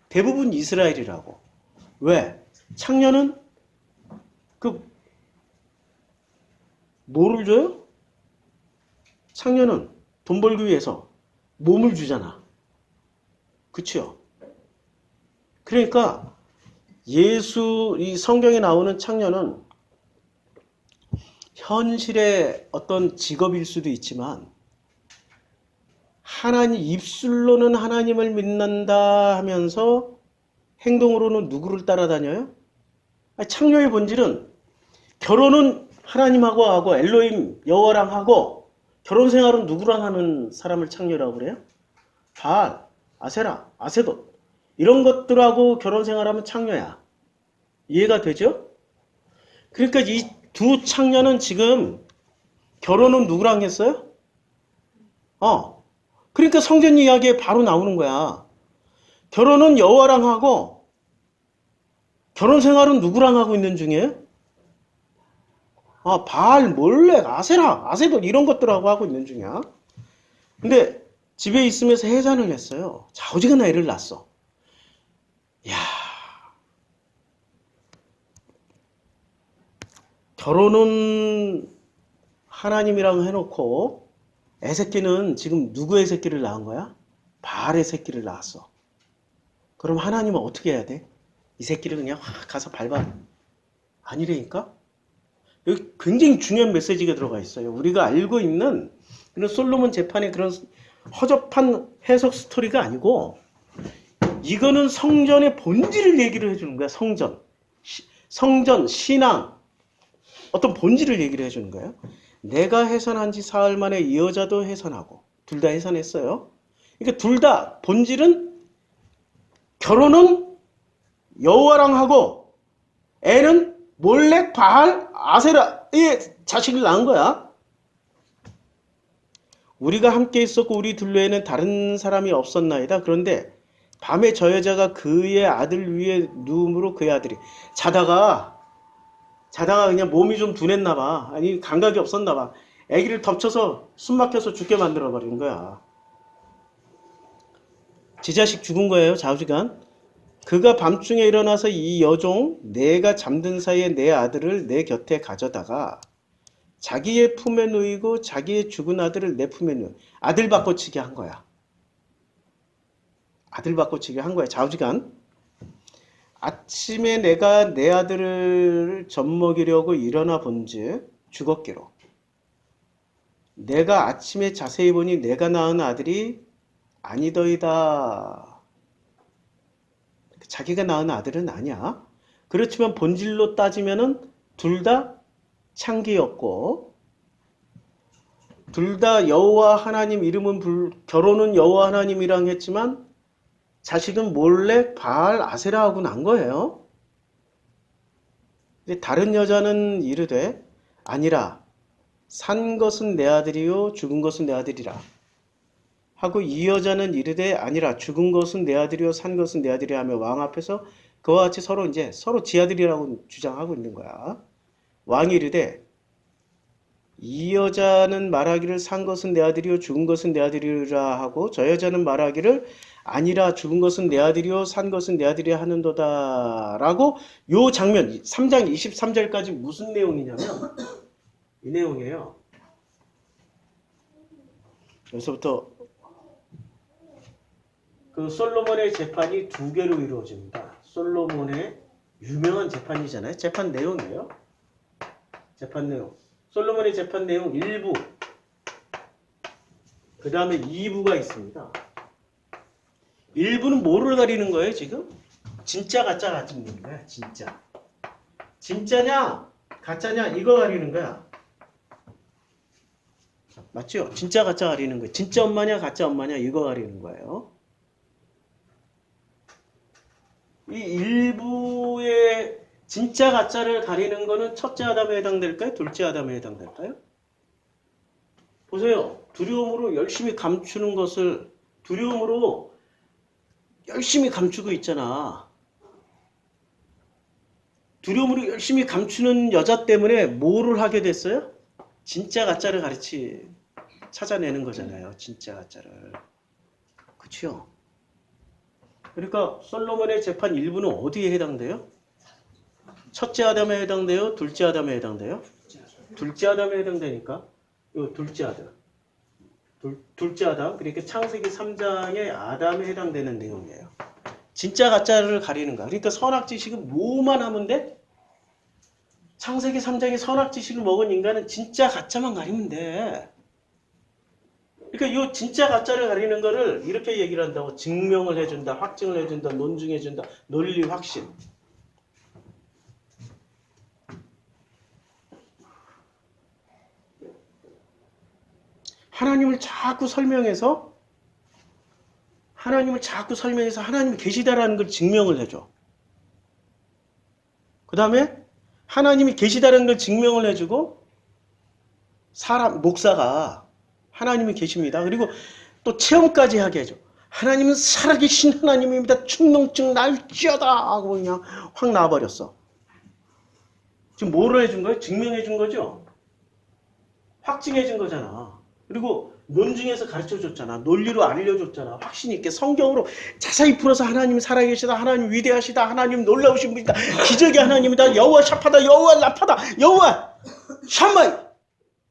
대부분 이스라엘이라고. 왜? 창녀는 뭐를 줘요? 창녀는 돈 벌기 위해서 몸을 주잖아. 그치요? 그러니까 이 성경에 나오는 창녀는 현실의 어떤 직업일 수도 있지만 입술로는 하나님을 믿는다 하면서 행동으로는 누구를 따라다녀요? 창녀의 본질은 결혼은 하나님하고 하고 엘로힘 여호와랑 하고 결혼 생활은 누구랑 하는 사람을 창녀라고 그래요? 바알, 아세라, 아세돗 이런 것들하고 결혼 생활하면 창녀야. 이해가 되죠? 그러니까 이 두 창녀는 지금 결혼은 누구랑 했어요? 그러니까 성전 이야기에 바로 나오는 거야. 결혼은 여호와랑 하고 결혼 생활은 누구랑 하고 있는 중이에요? 바알, 몰렉, 아세라, 아세돗 이런 것들하고 하고 있는 중이야. 근데 집에 있으면서 해산을 했어요. 좌우지간 애를 낳았어. 야, 결혼은 하나님이랑 해놓고 애새끼는 지금 누구의 새끼를 낳은 거야? 바알의 새끼를 낳았어. 그럼 하나님은 어떻게 해야 돼? 이 새끼를 그냥 확 가서 밟아. 아니라니까? 여기 굉장히 중요한 메시지가 들어가 있어요. 우리가 알고 있는 그런 솔로몬 재판의 그런 허접한 해석 스토리가 아니고 이거는 성전의 본질을 얘기를 해주는 거야. 성전, 신앙 어떤 본질을 얘기를 해주는 거예요. 내가 해산한 지 사흘 만에 이 여자도 해산하고 둘 다 해산했어요. 그러니까 둘 다 본질은 결혼은 여호와랑 하고 애는 몰렉, 바알, 아세라의 자식을 낳은 거야. 우리가 함께 있었고 우리 둘레에는 다른 사람이 없었나이다. 그런데 밤에 저 여자가 그의 아들 위에 누움으로 그의 아들이 자다가 그냥 몸이 좀 둔했나 봐. 아니 감각이 없었나 봐. 아기를 덮쳐서 숨 막혀서 죽게 만들어 버린 거야. 지 자식 죽은 거예요. 좌우지간. 그가 밤중에 일어나서 이 여종 내가 잠든 사이에 내 아들을 내 곁에 가져다가 자기의 품에 누이고 자기의 죽은 아들을 내 품에 누이 아들 바꿔치기 한 거야. 아들 바꿔치기 한 거야. 좌우지간. 아침에 내가 내 아들을 젖먹이려고 일어나 본즉 죽었기로. 내가 아침에 자세히 보니 내가 낳은 아들이 아니더이다. 자기가 낳은 아들은 아니야. 그렇지만 본질로 따지면은 둘 다 창기였고 둘 다 여호와 하나님 이름은 결혼은 여호와 하나님이랑 했지만 자식은 몰렉, 바알, 아세라하고 난 거예요. 근데 다른 여자는 이르되 아니라 산 것은 내 아들이요 죽은 것은 내 아들이라 하고 이 여자는 이르되 아니라 죽은 것은 내 아들이요 산 것은 내 아들이라 하며 왕 앞에서 그와 같이 서로 지 아들이라고 주장하고 있는 거야. 왕이 이르되 이 여자는 말하기를 산 것은 내 아들이요 죽은 것은 내 아들이라 하고 저 여자는 말하기를 아니라 죽은 것은 내 아들이요 산 것은 내 아들이라 하는도다 라고 요 장면 3장 23절까지 무슨 내용이냐면 이 내용이에요. 여기서부터 그 솔로몬의 재판이 두 개로 이루어집니다. 솔로몬의 유명한 재판이잖아요. 재판 내용이에요. 재판 내용. 솔로몬의 재판 내용 1부. 그 다음에 2부가 있습니다. 1부는 뭐를 가리는 거예요, 지금? 진짜 가짜 가리는 거야, 진짜. 진짜냐, 가짜냐, 이거 가리는 거야. 맞죠? 진짜 가짜 가리는 거예요. 진짜 엄마냐, 가짜 엄마냐, 이거 가리는 거예요. 이 일부의 진짜 가짜를 가리는 거는 첫째 아담에 해당될까요? 둘째 아담에 해당될까요? 보세요. 두려움으로 열심히 감추는 것을 두려움으로 열심히 감추고 있잖아. 두려움으로 열심히 감추는 여자 때문에 뭐를 하게 됐어요? 진짜 가짜를 찾아내는 거잖아요. 진짜 가짜를. 그치요? 그러니까 솔로몬의 재판 일부는 어디에 해당돼요? 첫째 아담에 해당돼요? 둘째 아담에 해당돼요? 둘째 아담에 해당되니까 요 둘째 아담. 둘째 아담. 그러니까 창세기 3장의 아담에 해당되는 내용이에요. 진짜 가짜를 가리는 거야. 그러니까 선악지식은 뭐만 하면 돼? 창세기 3장의 선악지식을 먹은 인간은 진짜 가짜만 가리면 돼. 그러니까 이 진짜 가짜를 가리는 거를 이렇게 얘기를 한다고. 증명을 해준다, 확증을 해준다, 논증해준다, 논리 확신. 하나님을 자꾸 설명해서 하나님이 계시다라는 걸 증명을 해줘. 그 다음에 하나님이 계시다라는 걸 증명을 해주고 목사가 하나님이 계십니다. 그리고 또 체험까지 하게 해줘. 하나님은 살아계신 하나님입니다. 충농증 날지어다 하고 그냥 확 나와버렸어. 지금 뭐를 해준 거예요? 증명해 준 거죠? 확증해 준 거잖아. 그리고 논증에서 가르쳐줬잖아. 논리로 알려줬잖아. 확신 있게 성경으로 자세히 풀어서 하나님 살아계시다. 하나님 위대하시다. 하나님 놀라우신 분이다. 기적의 하나님이다. 여호와 샤파다. 여호와 라파다. 여호와 샴마이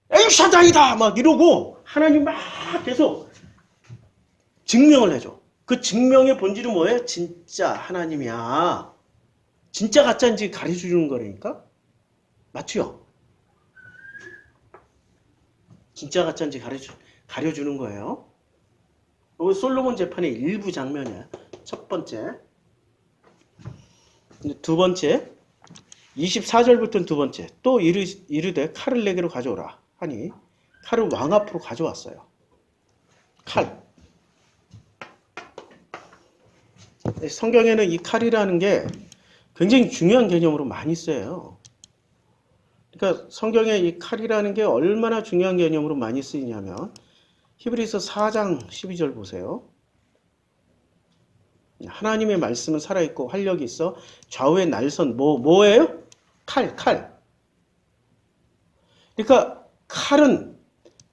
엘샤다이다. 막 이러고 하나님 막 계속 증명을 해줘. 그 증명의 본질은 뭐예요? 진짜 하나님이야. 진짜 가짜인지 가르쳐주는 거라니까. 맞죠? 진짜 가짜인지 가려주는 거예요. 이거 솔로몬 재판의 일부 장면이야. 첫 번째. 두 번째. 24절부터는 두 번째. 또 이르되 칼을 내게로 가져오라 하니 칼을 왕 앞으로 가져왔어요. 칼. 성경에는 이 칼이라는 게 굉장히 중요한 개념으로 많이 쓰여요. 그러니까 성경에 이 칼이라는 게 얼마나 중요한 개념으로 많이 쓰이냐면 히브리서 4장 12절 보세요. 하나님의 말씀은 살아있고 활력이 있어 좌우의 날선 뭐예요? 칼. 그러니까 칼은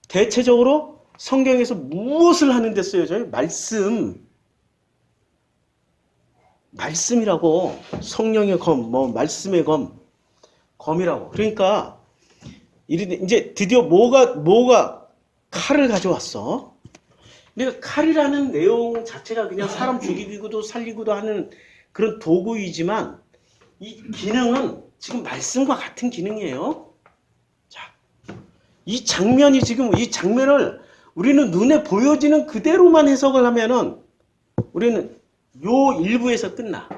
대체적으로 성경에서 무엇을 하는 데 쓰여져요? 말씀이라고. 성령의 검, 말씀의 검이라고. 그러니까 이제 드디어 뭐가 칼을 가져왔어. 그러니까 칼이라는 내용 자체가 그냥 사람 죽이기도 살리기도 하는 그런 도구이지만 이 기능은 지금 말씀과 같은 기능이에요. 자, 이 장면을 우리는 눈에 보여지는 그대로만 해석을 하면은 우리는 요 일부에서 끝나.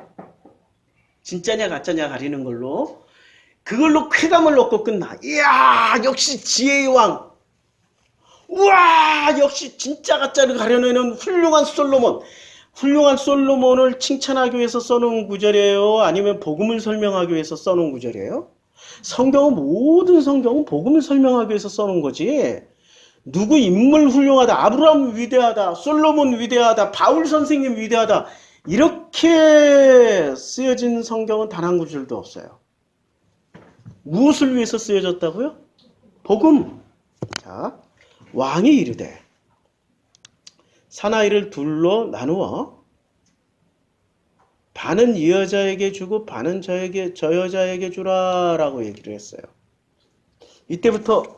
진짜냐 가짜냐 가리는 걸로. 그걸로 쾌감을 얻고 끝나. 이야, 역시 지혜의 왕. 우와, 역시 진짜 가짜를 가려내는 훌륭한 솔로몬. 훌륭한 솔로몬을 칭찬하기 위해서 써놓은 구절이에요? 아니면 복음을 설명하기 위해서 써놓은 구절이에요? 모든 성경은 복음을 설명하기 위해서 써놓은 거지. 누구 인물 훌륭하다, 아브라함 위대하다, 솔로몬 위대하다, 바울 선생님 위대하다, 이렇게 쓰여진 성경은 단 한 구절도 없어요. 무엇을 위해서 쓰여졌다고요? 복음. 자, 왕이 이르되 사나이를 둘로 나누어 반은 이 여자에게 주고 반은 저 여자에게 주라라고 얘기를 했어요. 이때부터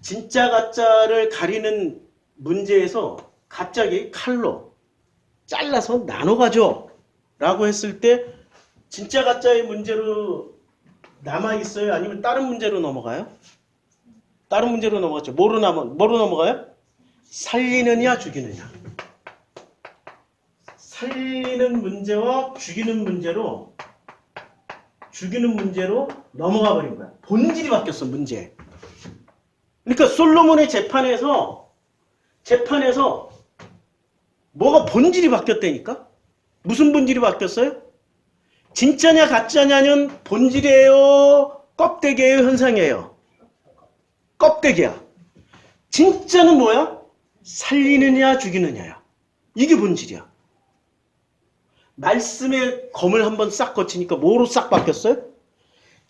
진짜 가짜를 가리는 문제에서 갑자기 칼로 잘라서 나눠 가져 라고 했을 때 진짜 가짜의 문제로 남아있어요? 아니면 다른 문제로 넘어가요? 다른 문제로 넘어갔죠. 뭐로 넘어가요? 살리느냐 죽이느냐. 살리는 문제와 죽이는 문제로 넘어가 버린 거야. 본질이 바뀌었어. 문제. 그러니까 솔로몬의 재판에서 뭐가 본질이 바뀌었다니까? 무슨 본질이 바뀌었어요? 진짜냐 가짜냐는 본질이에요? 껍데기예요? 현상이에요? 껍데기야. 진짜는 뭐야? 살리느냐 죽이느냐야. 이게 본질이야. 말씀의 검을 한번 싹 거치니까 뭐로 싹 바뀌었어요?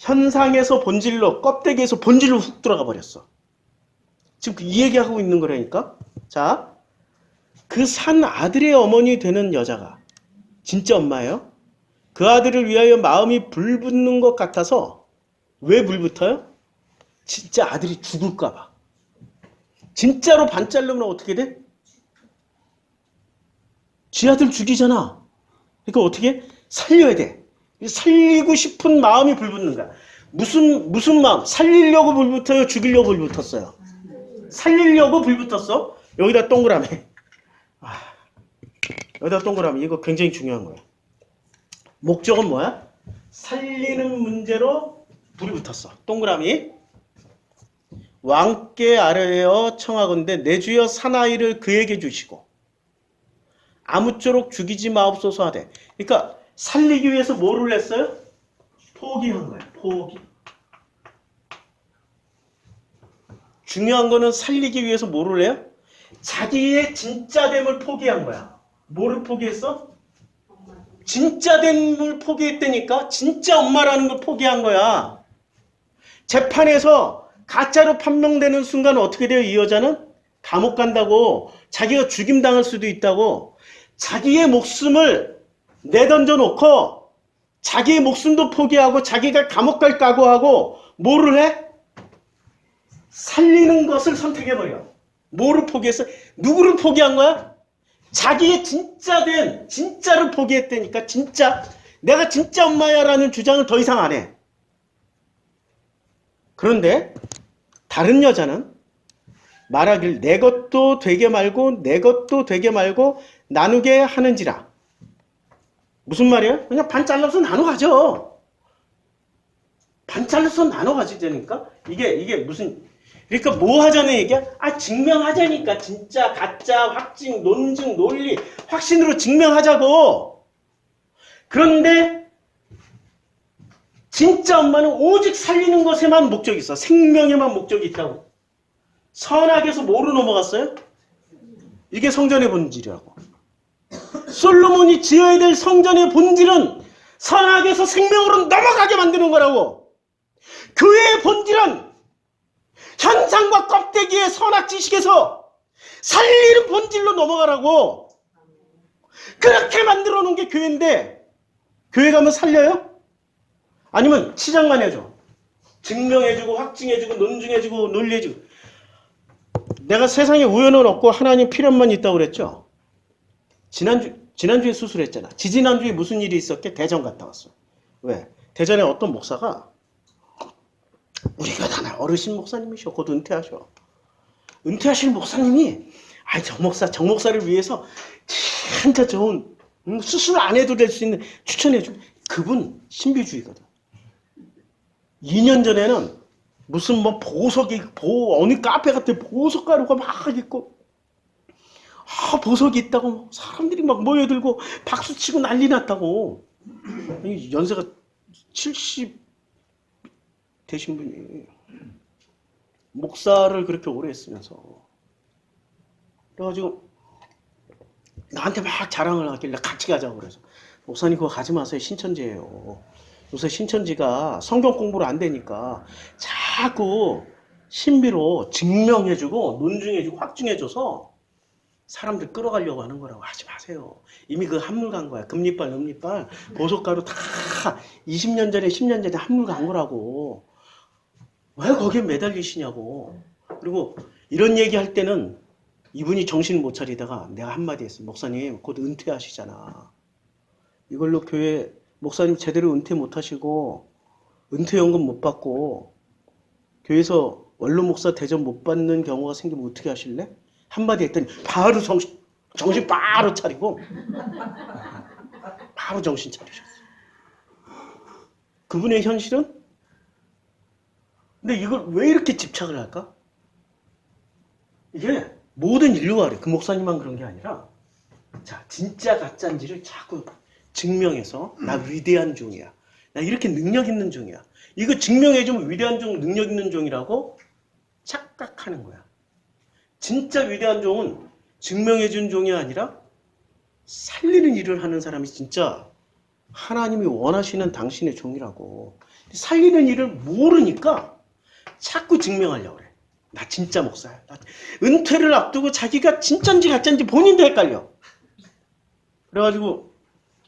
현상에서 본질로, 껍데기에서 본질로 훅 들어가 버렸어. 지금 이 얘기하고 있는 거라니까. 자, 그 산 아들의 어머니 되는 여자가 진짜 엄마예요. 그 아들을 위하여 마음이 불붙는 것 같아서. 왜 불붙어요? 진짜 아들이 죽을까 봐. 진짜로 반 자르면 어떻게 돼? 지 아들 죽이잖아. 그러니까 어떻게? 살려야 돼. 살리고 싶은 마음이 불붙는 거야. 무슨 마음? 살리려고 불붙어요? 죽이려고 불붙었어요? 살리려고 불붙었어? 여기다 동그라미. 여기다 동그라미. 이거 굉장히 중요한 거야. 목적은 뭐야? 살리는 문제로 불이 붙었어. 동그라미. 왕께 아뢰어 청하건대 내 주여 사나이를 그에게 주시고 아무쪼록 죽이지 마옵소서 하되. 그러니까 살리기 위해서 뭐를 했어요? 포기한 거야. 포기. 중요한 거는 살리기 위해서 뭐를 해요? 자기의 진짜됨을 포기한 거야. 뭐를 포기했어? 진짜됨을 포기했다니까. 진짜 엄마라는 걸 포기한 거야. 재판에서 가짜로 판명되는 순간 어떻게 돼요? 이 여자는 감옥 간다고. 자기가 죽임당할 수도 있다고. 자기의 목숨을 내던져 놓고 자기의 목숨도 포기하고 자기가 감옥 갈 각오하고 뭐를 해? 살리는 것을 선택해버려. 뭐를 포기했어? 누구를 포기한 거야? 자기의 진짜를 포기했다니까. 진짜 내가 진짜 엄마야 라는 주장을 더 이상 안 해. 그런데 다른 여자는 말하길 내 것도 되게 말고 내 것도 되게 말고 나누게 하는지라. 무슨 말이에요? 그냥 반 잘라서 나눠 가져. 반 잘라서 나눠 가지자니까. 이게 무슨, 그러니까 뭐 하자는 얘기야? 증명하자니까. 진짜 가짜 확증 논증 논리 확신으로 증명하자고. 그런데 진짜 엄마는 오직 살리는 것에만 목적이 있어. 생명에만 목적이 있다고. 선악에서 뭐로 넘어갔어요? 이게 성전의 본질이라고. 솔로몬이 지어야 될 성전의 본질은 선악에서 생명으로 넘어가게 만드는 거라고. 교회의 본질은 현상과 껍데기의 선악 지식에서 살리는 본질로 넘어가라고. 그렇게 만들어 놓은 게 교회인데, 교회 가면 살려요? 아니면 치장만 해줘. 증명해주고 확증해주고 논증해주고 논리해주고. 내가 세상에 우연은 없고 하나님 필연만 있다고 그랬죠. 지난주에 수술했잖아. 지지난주에 무슨 일이 있었게? 대전 갔다 왔어. 왜? 대전에 어떤 목사가, 우리가 다 어르신 목사님이셔. 곧 은퇴하셔. 은퇴하실 목사님이 정 목사를 위해서 진짜 좋은 수술 안 해도 될 수 있는 추천해줘. 그분 신비주의거든. 2년 전에는 무슨 어느 카페 같은 보석 가루가 막 있고, 보석이 있다고 사람들이 막 모여들고 박수치고 난리 났다고. 연세가 70 되신 분이 목사를 그렇게 오래 했으면서. 그래가지고 나한테 막 자랑을 하길래 같이 가자고. 그래서 목사님 그거 가지 마세요. 신천지예요. 요새 신천지가 성경 공부를 안 되니까 자꾸 신비로 증명해주고 논증해주고 확증해줘서 사람들 끌어가려고 하는 거라고. 하지 마세요. 이미 그 한물 간 거야. 금리빨, 은리빨, 보석가루 다 20년 전에 10년 전에 한물 간 거라고. 왜 거기에 매달리시냐고. 그리고 이런 얘기 할 때는 이분이 정신 못 차리다가 내가 한마디 했어. 목사님 곧 은퇴하시잖아. 이걸로 교회 목사님 제대로 은퇴 못 하시고 은퇴연금 못 받고 교회에서 원로 목사 대접 못 받는 경우가 생기면 어떻게 하실래? 한마디 했더니 바로 정신 바로 차리고 바로 정신 차리셨어. 그분의 현실은? 근데 이걸 왜 이렇게 집착을 할까? 이게 모든 인류가 그래. 그 목사님만 그런 게 아니라, 자, 진짜 가짜인지를 자꾸 증명해서 나 위대한 종이야. 나 이렇게 능력 있는 종이야. 이거 증명해주면 위대한 종, 능력 있는 종이라고 착각하는 거야. 진짜 위대한 종은 증명해준 종이 아니라 살리는 일을 하는 사람이 진짜 하나님이 원하시는 당신의 종이라고. 살리는 일을 모르니까 자꾸 증명하려고 그래. 나 진짜 목사야. 은퇴를 앞두고 자기가 진짠지 가짠지 본인도 헷갈려. 그래가지고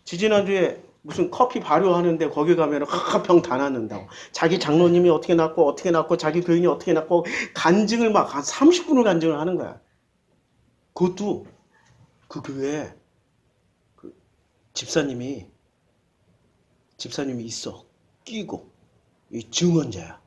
지지난주에 무슨 커피 발효하는데 거기 가면 병 다 났는다고. 자기 장로님이 어떻게 났고 자기 교인이 어떻게 났고 간증을 막 한 30분을 간증을 하는 거야. 그것도 그 교회에 그 집사님이 있어. 끼고 이 증언자야.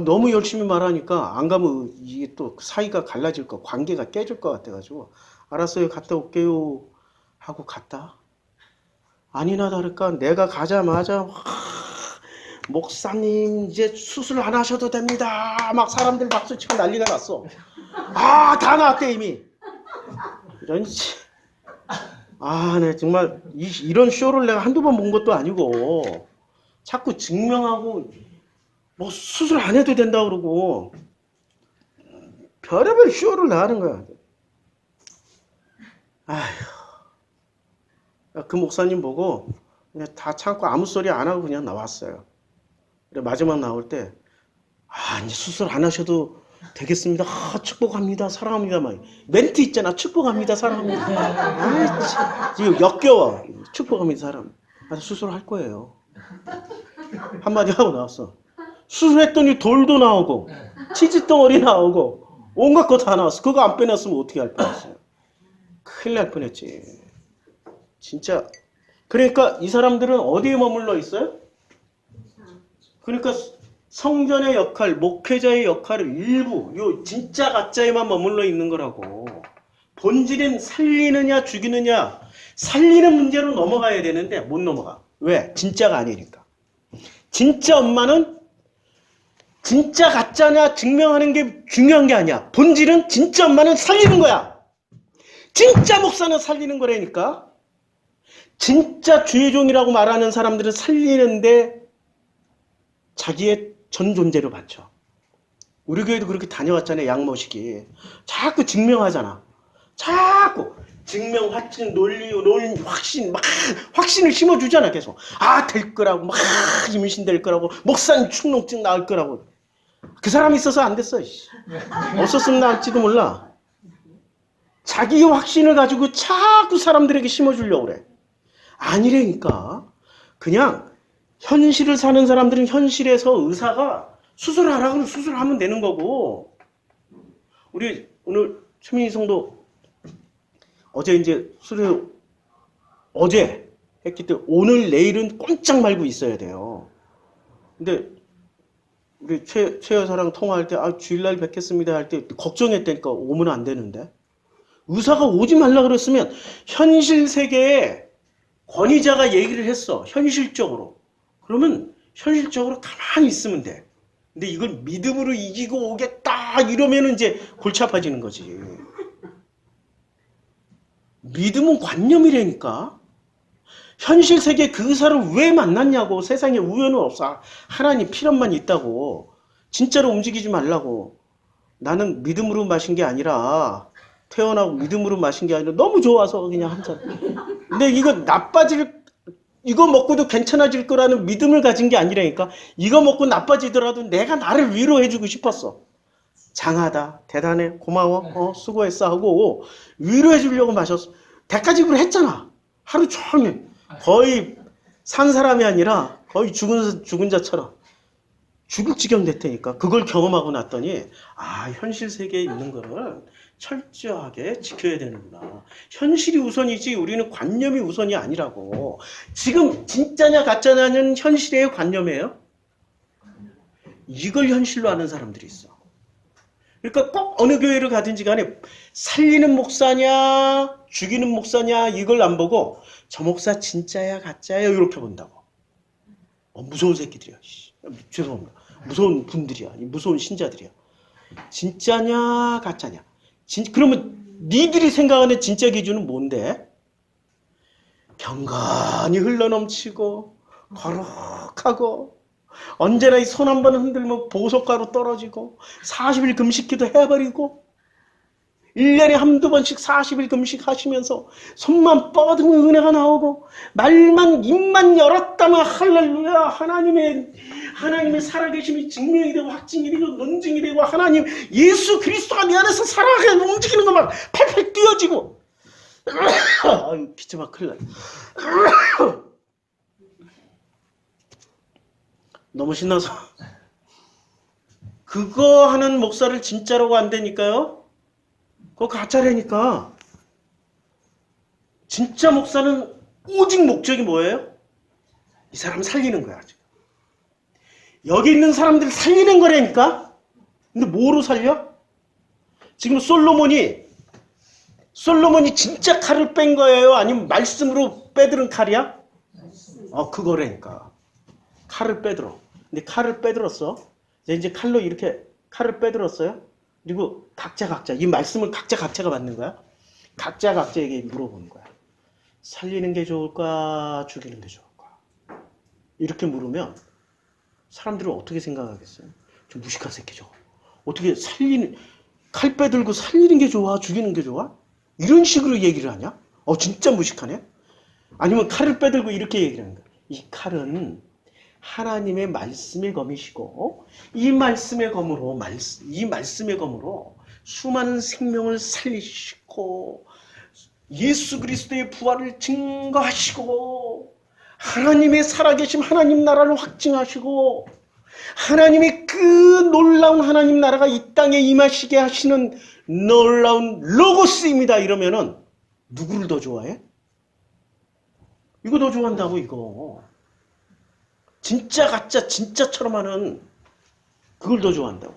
너무 열심히 말하니까 안 가면 이게 또 사이가 갈라질 거, 관계가 깨질 것 같아가지고 알았어요, 갔다 올게요 하고 갔다. 아니나 다를까 내가 가자마자 목사님 이제 수술 안 하셔도 됩니다. 막 사람들 박수치고 난리가 났어. 다 나왔대 이미. 네 정말 이런 쇼를 내가 한두 번 본 것도 아니고 자꾸 증명하고 뭐 수술 안 해도 된다 그러고 별의별 쇼를 다 하는 거야. 그 목사님 보고 그냥 다 참고 아무 소리 안 하고 그냥 나왔어요. 그래 마지막 나올 때 이제 수술 안 하셔도 되겠습니다. 축복합니다. 사랑합니다. 막 멘트 있잖아. 축복합니다. 사랑합니다. 지금 역겨워. 축복합니다. 사랑. 수술할 거예요. 한마디 하고 나왔어. 수술했더니 돌도 나오고 치즈 덩어리 나오고 온갖 거 다 나왔어. 그거 안 빼놨으면 어떻게 할 뻔했어요. 큰일 날 뻔했지. 진짜. 그러니까 이 사람들은 어디에 머물러 있어요? 그러니까 성전의 역할, 목회자의 역할을 일부 요 진짜 가짜에만 머물러 있는 거라고. 본질은 살리느냐 죽이느냐 살리는 문제로 넘어가야 되는데 못 넘어가. 왜? 진짜가 아니니까. 진짜 엄마는 진짜 가짜냐 증명하는 게 중요한 게 아니야. 본질은 진짜 엄마는 살리는 거야. 진짜 목사는 살리는 거라니까. 진짜 주의 종이라고 말하는 사람들은 살리는데 자기의 전 존재로 바쳐. 우리 교회도 그렇게 다녀왔잖아요. 양모식이. 자꾸 증명하잖아. 자꾸 증명, 확신, 논리, 확신, 막 확신을 심어주잖아. 계속. 될 거라고, 막 임신 될 거라고, 목사님 축농증 나을 거라고. 그 사람이 있어서 안 됐어. 없었으면 나을지도 몰라. 자기 확신을 가지고 자꾸 사람들에게 심어주려고 그래. 아니라니까. 그냥 현실을 사는 사람들은 현실에서 의사가 수술하라고 하면 수술하면 되는 거고. 우리 오늘 최민희 성도 어제 이제 수술 어제 했기 때문에 오늘 내일은 꼼짝 말고 있어야 돼요. 근데 우리 최 여사랑 통화할 때 주일날 뵙겠습니다 할 때 걱정했다니까. 오면 안 되는데. 의사가 오지 말라 그랬으면 현실 세계에 권위자가 얘기를 했어. 현실적으로. 그러면 현실적으로 가만히 있으면 돼. 근데 이걸 믿음으로 이기고 오겠다 이러면 이제 골치 아파지는 거지. 믿음은 관념이라니까. 현실 세계 그 의사를 왜 만났냐고. 세상에 우연은 없어. 하나님 필요만 있다고. 진짜로 움직이지 말라고. 나는 믿음으로 마신 게 아니라 태어나고 믿음으로 마신 게 아니라 너무 좋아서 그냥 한 잔. 근데 이거 먹고도 괜찮아질 거라는 믿음을 가진 게 아니라니까. 이거 먹고 나빠지더라도 내가 나를 위로해주고 싶었어. 장하다, 대단해, 고마워, 수고했어 하고 위로해주려고 마셨어. 대가집으로 했잖아. 하루 종일. 거의 산 사람이 아니라 거의 죽은 자처럼. 죽을 지경 됐다니까. 그걸 경험하고 났더니 현실 세계에 있는 거를 철저하게 지켜야 되는구나. 현실이 우선이지 우리는 관념이 우선이 아니라고. 지금 진짜냐 가짜냐는 현실의 관념이에요. 이걸 현실로 하는 사람들이 있어. 그러니까 꼭 어느 교회를 가든지 간에 살리는 목사냐 죽이는 목사냐 이걸 안 보고 저 목사 진짜야 가짜야 이렇게 본다고. 무서운 새끼들이야. 죄송합니다. 무서운 분들이야. 무서운 신자들이야. 진짜냐 가짜냐. 그러면 니들이 생각하는 진짜 기준은 뭔데? 경건히 흘러넘치고 거룩하고 언제나 이 손 한 번 흔들면 보석가루 떨어지고 40일 금식기도 해버리고 1년에 한두 번씩 40일 금식하시면서 손만 뻗으면 은혜가 나오고 말만 입만 열었다면 할렐루야 하나님의 살아계심이 증명이 되고 확증이 되고 논증이 되고 하나님 예수 그리스도가 내 안에서 살아가게 움직이는 거 막 팔팔 뛰어지고 아유 기침 막 큰일 나. 너무 신나서 그거 하는 목사를 진짜라고 안 되니까요. 그거 가짜라니까. 진짜 목사는 오직 목적이 뭐예요? 이 사람 살리는 거야. 지금. 여기 있는 사람들 살리는 거라니까. 근데 뭐로 살려? 지금 솔로몬이 진짜 칼을 뺀 거예요? 아니면 말씀으로 빼들은 칼이야? 그거라니까. 칼을 빼들어. 근데 칼을 빼들었어. 이제 칼로 이렇게 칼을 빼들었어요. 그리고 각자 이 말씀을 각자가 받는 거야. 각자에게 물어보는 거야. 살리는 게 좋을까? 죽이는 게 좋을까? 이렇게 물으면 사람들은 어떻게 생각하겠어요? 좀 무식한 새끼 저거. 어떻게 칼 빼들고 살리는 게 좋아? 죽이는 게 좋아? 이런 식으로 얘기를 하냐? 진짜 무식하네. 아니면 칼을 빼들고 이렇게 얘기를 하는 거야. 이 칼은 하나님의 말씀의 검이시고 이 말씀의 검으로 수많은 생명을 살리시고 예수 그리스도의 부활을 증거하시고 하나님의 살아계심 하나님 나라를 확증하시고 하나님의 그 놀라운 하나님 나라가 이 땅에 임하시게 하시는 놀라운 로고스입니다. 이러면은 누구를 더 좋아해? 이거 더 좋아한다고 이거. 진짜 가짜 진짜처럼 하는 그걸 더 좋아한다고.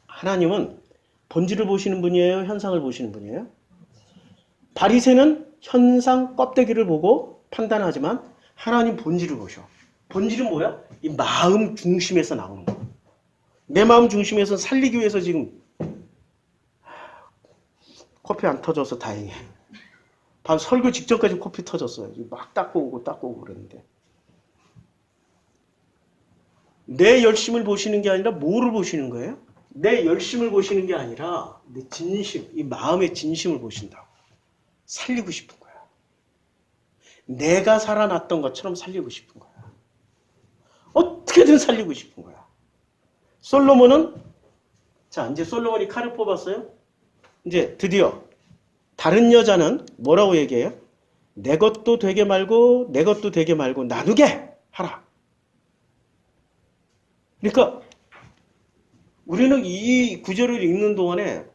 하나님은 본질을 보시는 분이에요? 현상을 보시는 분이에요? 바리새는 현상 껍데기를 보고 판단하지만 하나님 본질을 보셔. 본질은 뭐야? 이 마음 중심에서 나오는 거야. 내 마음 중심에서 살리기 위해서 지금 코피 안 터져서 다행해. 밤 설교 직전까지 코피 터졌어요. 막 닦고 오고 그랬는데. 내 열심을 보시는 게 아니라 뭐를 보시는 거예요? 내 열심을 보시는 게 아니라 내 진심, 이 마음의 진심을 보신다고. 살리고 싶은 거야. 내가 살아났던 것처럼 살리고 싶은 거야. 어떻게든 살리고 싶은 거야. 솔로몬은 이제 솔로몬이 칼을 뽑았어요. 이제 드디어 다른 여자는 뭐라고 얘기해요? 내 것도 되게 말고 내 것도 되게 말고 나누게 하라. 그러니까 우리는 이 구절을 읽는 동안에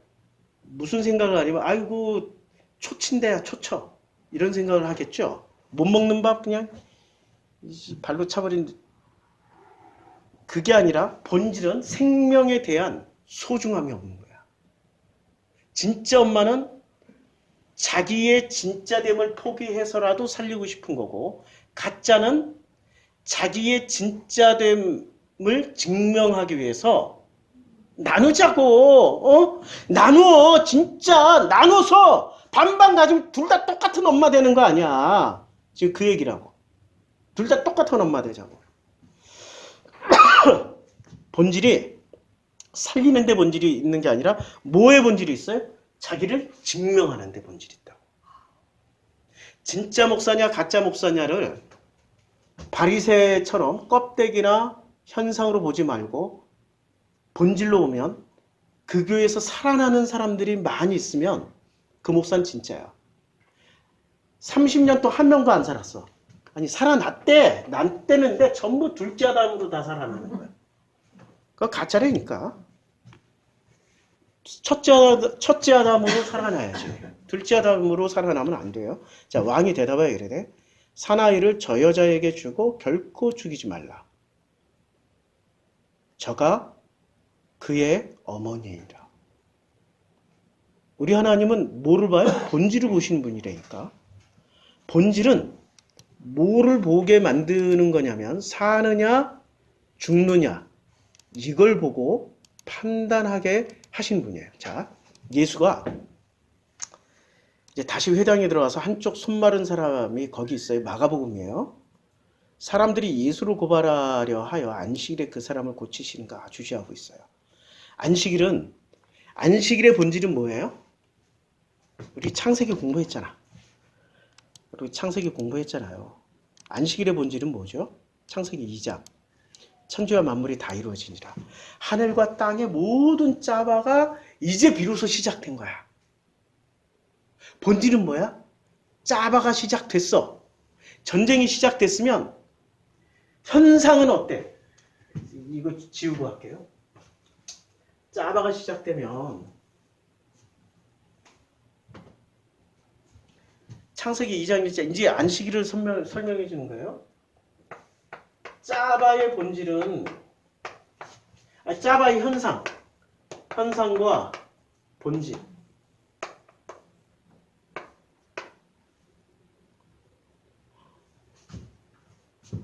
무슨 생각을 하냐면 아이고 초친데야 초쳐 이런 생각을 하겠죠. 못 먹는 밥 그냥 발로 차버린 그게 아니라 본질은 생명에 대한 소중함이 없는 거야. 진짜 엄마는 자기의 진짜됨을 포기해서라도 살리고 싶은 거고 가짜는 자기의 진짜됨 을 증명하기 위해서 나누자고 나누어 진짜 나눠서 반반 가지면 둘 다 똑같은 엄마 되는 거 아니야. 지금 그 얘기라고. 둘 다 똑같은 엄마 되자고. 본질이 살리는 데 본질이 있는 게 아니라 뭐의 본질이 있어요? 자기를 증명하는 데 본질이 있다고. 진짜 목사냐 가짜 목사냐를 바리새처럼 껍데기나 현상으로 보지 말고 본질로 보면 그 교회에서 살아나는 사람들이 많이 있으면 그 목사는 진짜야. 30년 동안 한 명도 안 살았어. 아니 살아났대. 난 때는데 전부 둘째 아담으로 다 살아나는 거야. 그거 가짜라니까. 첫째 아담으로 살아나야지. 둘째 아담으로 살아나면 안 돼요. 자, 왕이 대답하여 이르되 사나이를 저 여자에게 주고 결코 죽이지 말라. 저가 그의 어머니이라. 우리 하나님은 뭐를 봐요? 본질을 보시는 분이라니까. 본질은 뭐를 보게 만드는 거냐면 사느냐 죽느냐 이걸 보고 판단하게 하신 분이에요. 자, 예수가 이제 다시 회당에 들어가서 한쪽 손 마른 사람이 거기 있어요. 마가복음이에요. 사람들이 예수를 고발하려 하여 안식일에 그 사람을 고치시는가 주시하고 있어요. 안식일의 본질은 뭐예요? 우리 창세기 공부했잖아. 우리 창세기 공부했잖아요. 안식일의 본질은 뭐죠? 창세기 2장. 천지와 만물이 다 이루어지니라. 하늘과 땅의 모든 짜바가 이제 비로소 시작된 거야. 본질은 뭐야? 짜바가 시작됐어. 전쟁이 시작됐으면 현상은 어때? 이거 지우고 할게요. 짜바가 시작되면 창세기 2장 1절 이제 안식일을 설명해 주는 거예요. 짜바의 본질은 짜바의 현상과 본질.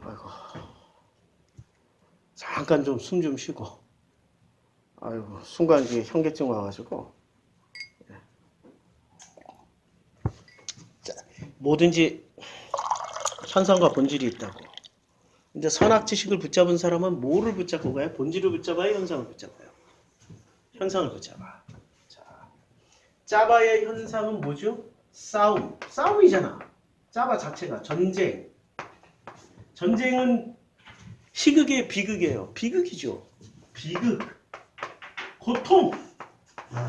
아이고, 잠깐 좀 숨 좀 쉬고. 아이고, 순간 이게 현기증 와가지고. 자, 뭐든지 현상과 본질이 있다고. 근데 선악 지식을 붙잡은 사람은 뭐를 붙잡고 가요? 본질을 붙잡아요? 현상을 붙잡아요? 현상을 붙잡아. 자, 짜바의 현상은 뭐죠? 싸움이잖아. 짜바 자체가 전쟁. 전쟁은 희극이에요, 비극이에요? 비극이죠. 비극. 고통.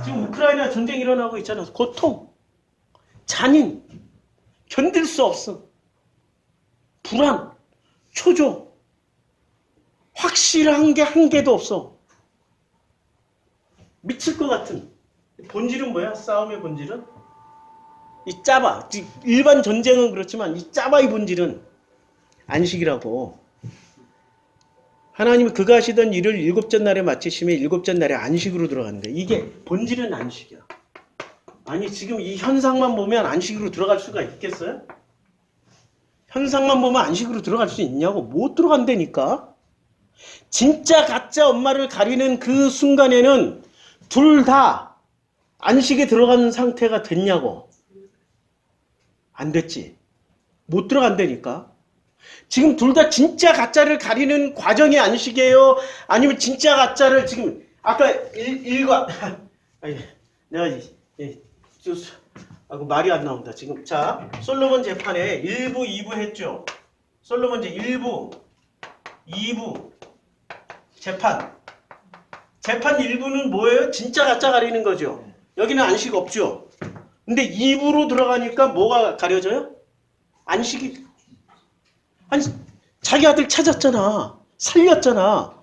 지금 우크라이나 전쟁 일어나고 있잖아. 고통. 잔인. 견딜 수 없음. 불안. 초조. 확실한 게 한 개도 없어. 미칠 것 같은. 본질은 뭐야? 싸움의 본질은? 이 짜바. 일반 전쟁은 그렇지만 이 짜바의 본질은 안식이라고. 하나님이 그가 하시던 일을 일곱째 날에 마치심에 일곱째 날에 안식으로 들어가는데 이게 본질은 안식이야. 아니 지금 이 현상만 보면 안식으로 들어갈 수가 있겠어요? 현상만 보면 안식으로 들어갈 수 있냐고. 못 들어간다니까. 진짜 가짜 엄마를 가리는 그 순간에는 둘 다 안식에 들어간 상태가 됐냐고. 안 됐지. 못 들어간다니까. 지금 둘 다 진짜 가짜를 가리는 과정이 안식이에요? 아니면 진짜 가짜를 지금 아까 일과 아니, 내가 말이 안 나온다. 지금 자 솔로몬 재판에 1부, 2부 했죠. 솔로몬 제 1부, 2부 재판 1부는 뭐예요? 진짜 가짜 가리는 거죠. 여기는 안식 없죠. 근데 2부로 들어가니까 뭐가 가려져요? 안식이. 아니 자기 아들 찾았잖아. 살렸잖아.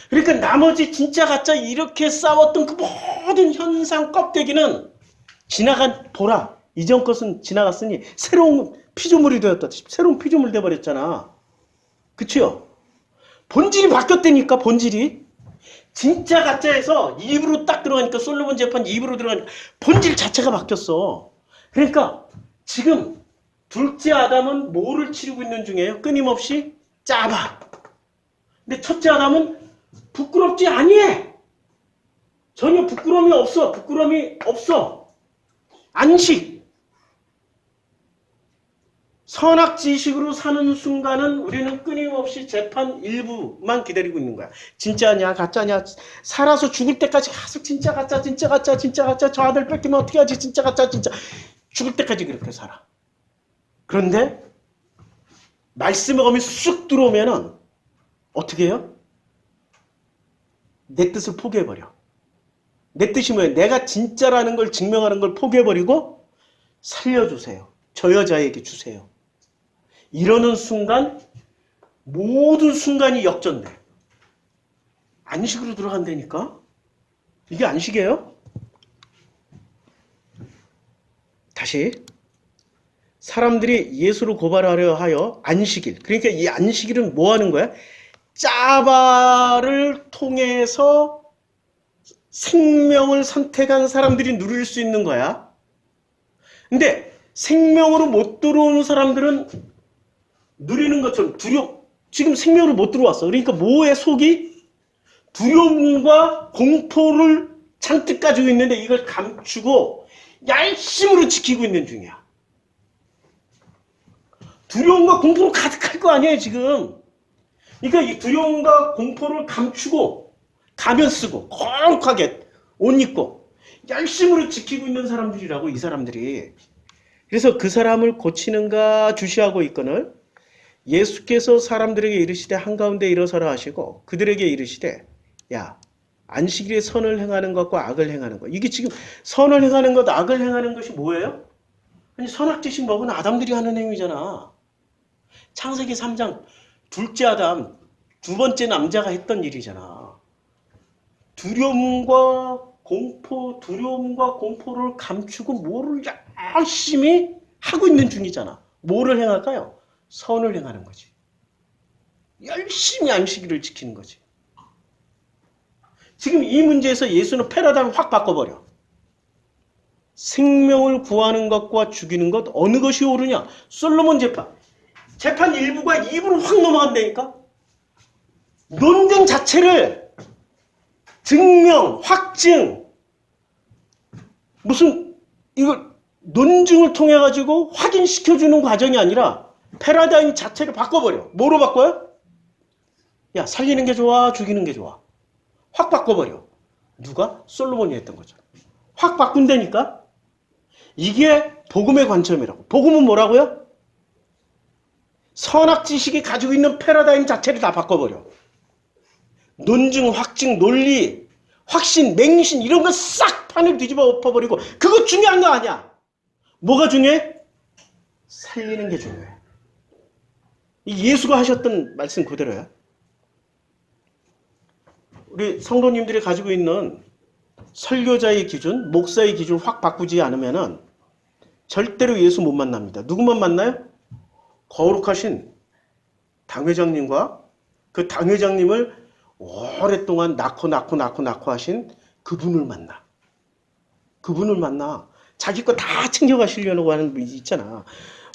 그러니까 나머지 진짜 가짜 이렇게 싸웠던 그 모든 현상 껍데기는 보라. 이전 것은 지나갔으니 새로운 피조물이 되었다. 새로운 피조물 돼버렸잖아. 그치요? 본질이 바뀌었다니까. 본질이. 진짜 가짜에서 입으로 딱 들어가니까 솔로몬 재판 입으로 들어가니까 본질 자체가 바뀌었어. 그러니까 지금 둘째 아담은 뭐를 치르고 있는 중이에요? 끊임없이 짜봐. 근데 첫째 아담은 부끄럽지 아니해. 전혀 부끄러움이 없어. 안식. 선악지식으로 사는 순간은 우리는 끊임없이 재판 일부만 기다리고 있는 거야. 진짜냐 가짜냐. 살아서 죽을 때까지 계속 진짜 가짜 저 아들 뺏기면 어떻게 하지. 진짜 가짜 죽을 때까지 그렇게 살아. 그런데 말씀의 검이 쑥 들어오면은 어떻게 해요? 내 뜻을 포기해버려. 내 뜻이 뭐예요? 내가 진짜라는 걸 증명하는 걸 포기해버리고 살려주세요. 저 여자에게 주세요. 이러는 순간 모든 순간이 역전돼. 안식으로 들어간다니까? 이게 안식이에요? 다시. 사람들이 예수를 고발하려 하여 안식일. 그러니까 이 안식일은 뭐 하는 거야? 짜바를 통해서 생명을 선택한 사람들이 누릴 수 있는 거야. 근데 생명으로 못 들어오는 사람들은 누리는 것처럼 지금 생명으로 못 들어왔어. 그러니까 뭐의 속이? 두려움과 공포를 잔뜩 가지고 있는데 이걸 감추고 열심으로 지키고 있는 중이야. 두려움과 공포로 가득할 거 아니에요, 지금. 그러니까 이 두려움과 공포를 감추고 가면 쓰고 거룩하게 옷 입고 열심으로 지키고 있는 사람들이라고, 이 사람들이. 그래서 그 사람을 고치는가 주시하고 있거늘 예수께서 사람들에게 이르시되 한가운데 일어서라 하시고 그들에게 이르시되 야 안식일에 선을 행하는 것과 악을 행하는 것. 이게 지금 선을 행하는 것, 악을 행하는 것이 뭐예요? 아니 선악지식 먹은 아담들이 하는 행위잖아. 창세기 3장 둘째 아담, 두 번째 남자가 했던 일이잖아. 두려움과 공포를 감추고 뭐를 열심히 하고 있는 중이잖아. 뭐를 행할까요? 선을 행하는 거지. 열심히 안식일을 지키는 거지. 지금 이 문제에서 예수는 패러다임을 확 바꿔버려. 생명을 구하는 것과 죽이는 것 어느 것이 옳으냐? 솔로몬 재판. 재판 1부가 2부로 확 넘어간다니까? 논쟁 자체를 증명, 확증, 무슨 이걸 논증을 통해 가지고 확인시켜주는 과정이 아니라 패러다임 자체를 바꿔버려. 뭐로 바꿔요? 야, 살리는 게 좋아, 죽이는 게 좋아. 확 바꿔버려. 누가? 솔로몬이 했던 거죠. 확 바꾼다니까? 이게 복음의 관점이라고. 복음은 뭐라고요? 선악지식이 가지고 있는 패러다임 자체를 다 바꿔버려. 논증, 확증, 논리, 확신, 맹신 이런 거 싹 판을 뒤집어 엎어버리고 그거 중요한 거 아니야. 뭐가 중요해? 살리는 게 중요해. 이 예수가 하셨던 말씀 그대로야. 우리 성도님들이 가지고 있는 설교자의 기준, 목사의 기준을 확 바꾸지 않으면은 절대로 예수 못 만납니다. 누구만 만나요? 거룩하신 당회장님과 그 당회장님을 오랫동안 낳고 하신 그분을 만나. 그분을 만나. 자기 거 다 챙겨가시려고 하는 분이 있잖아.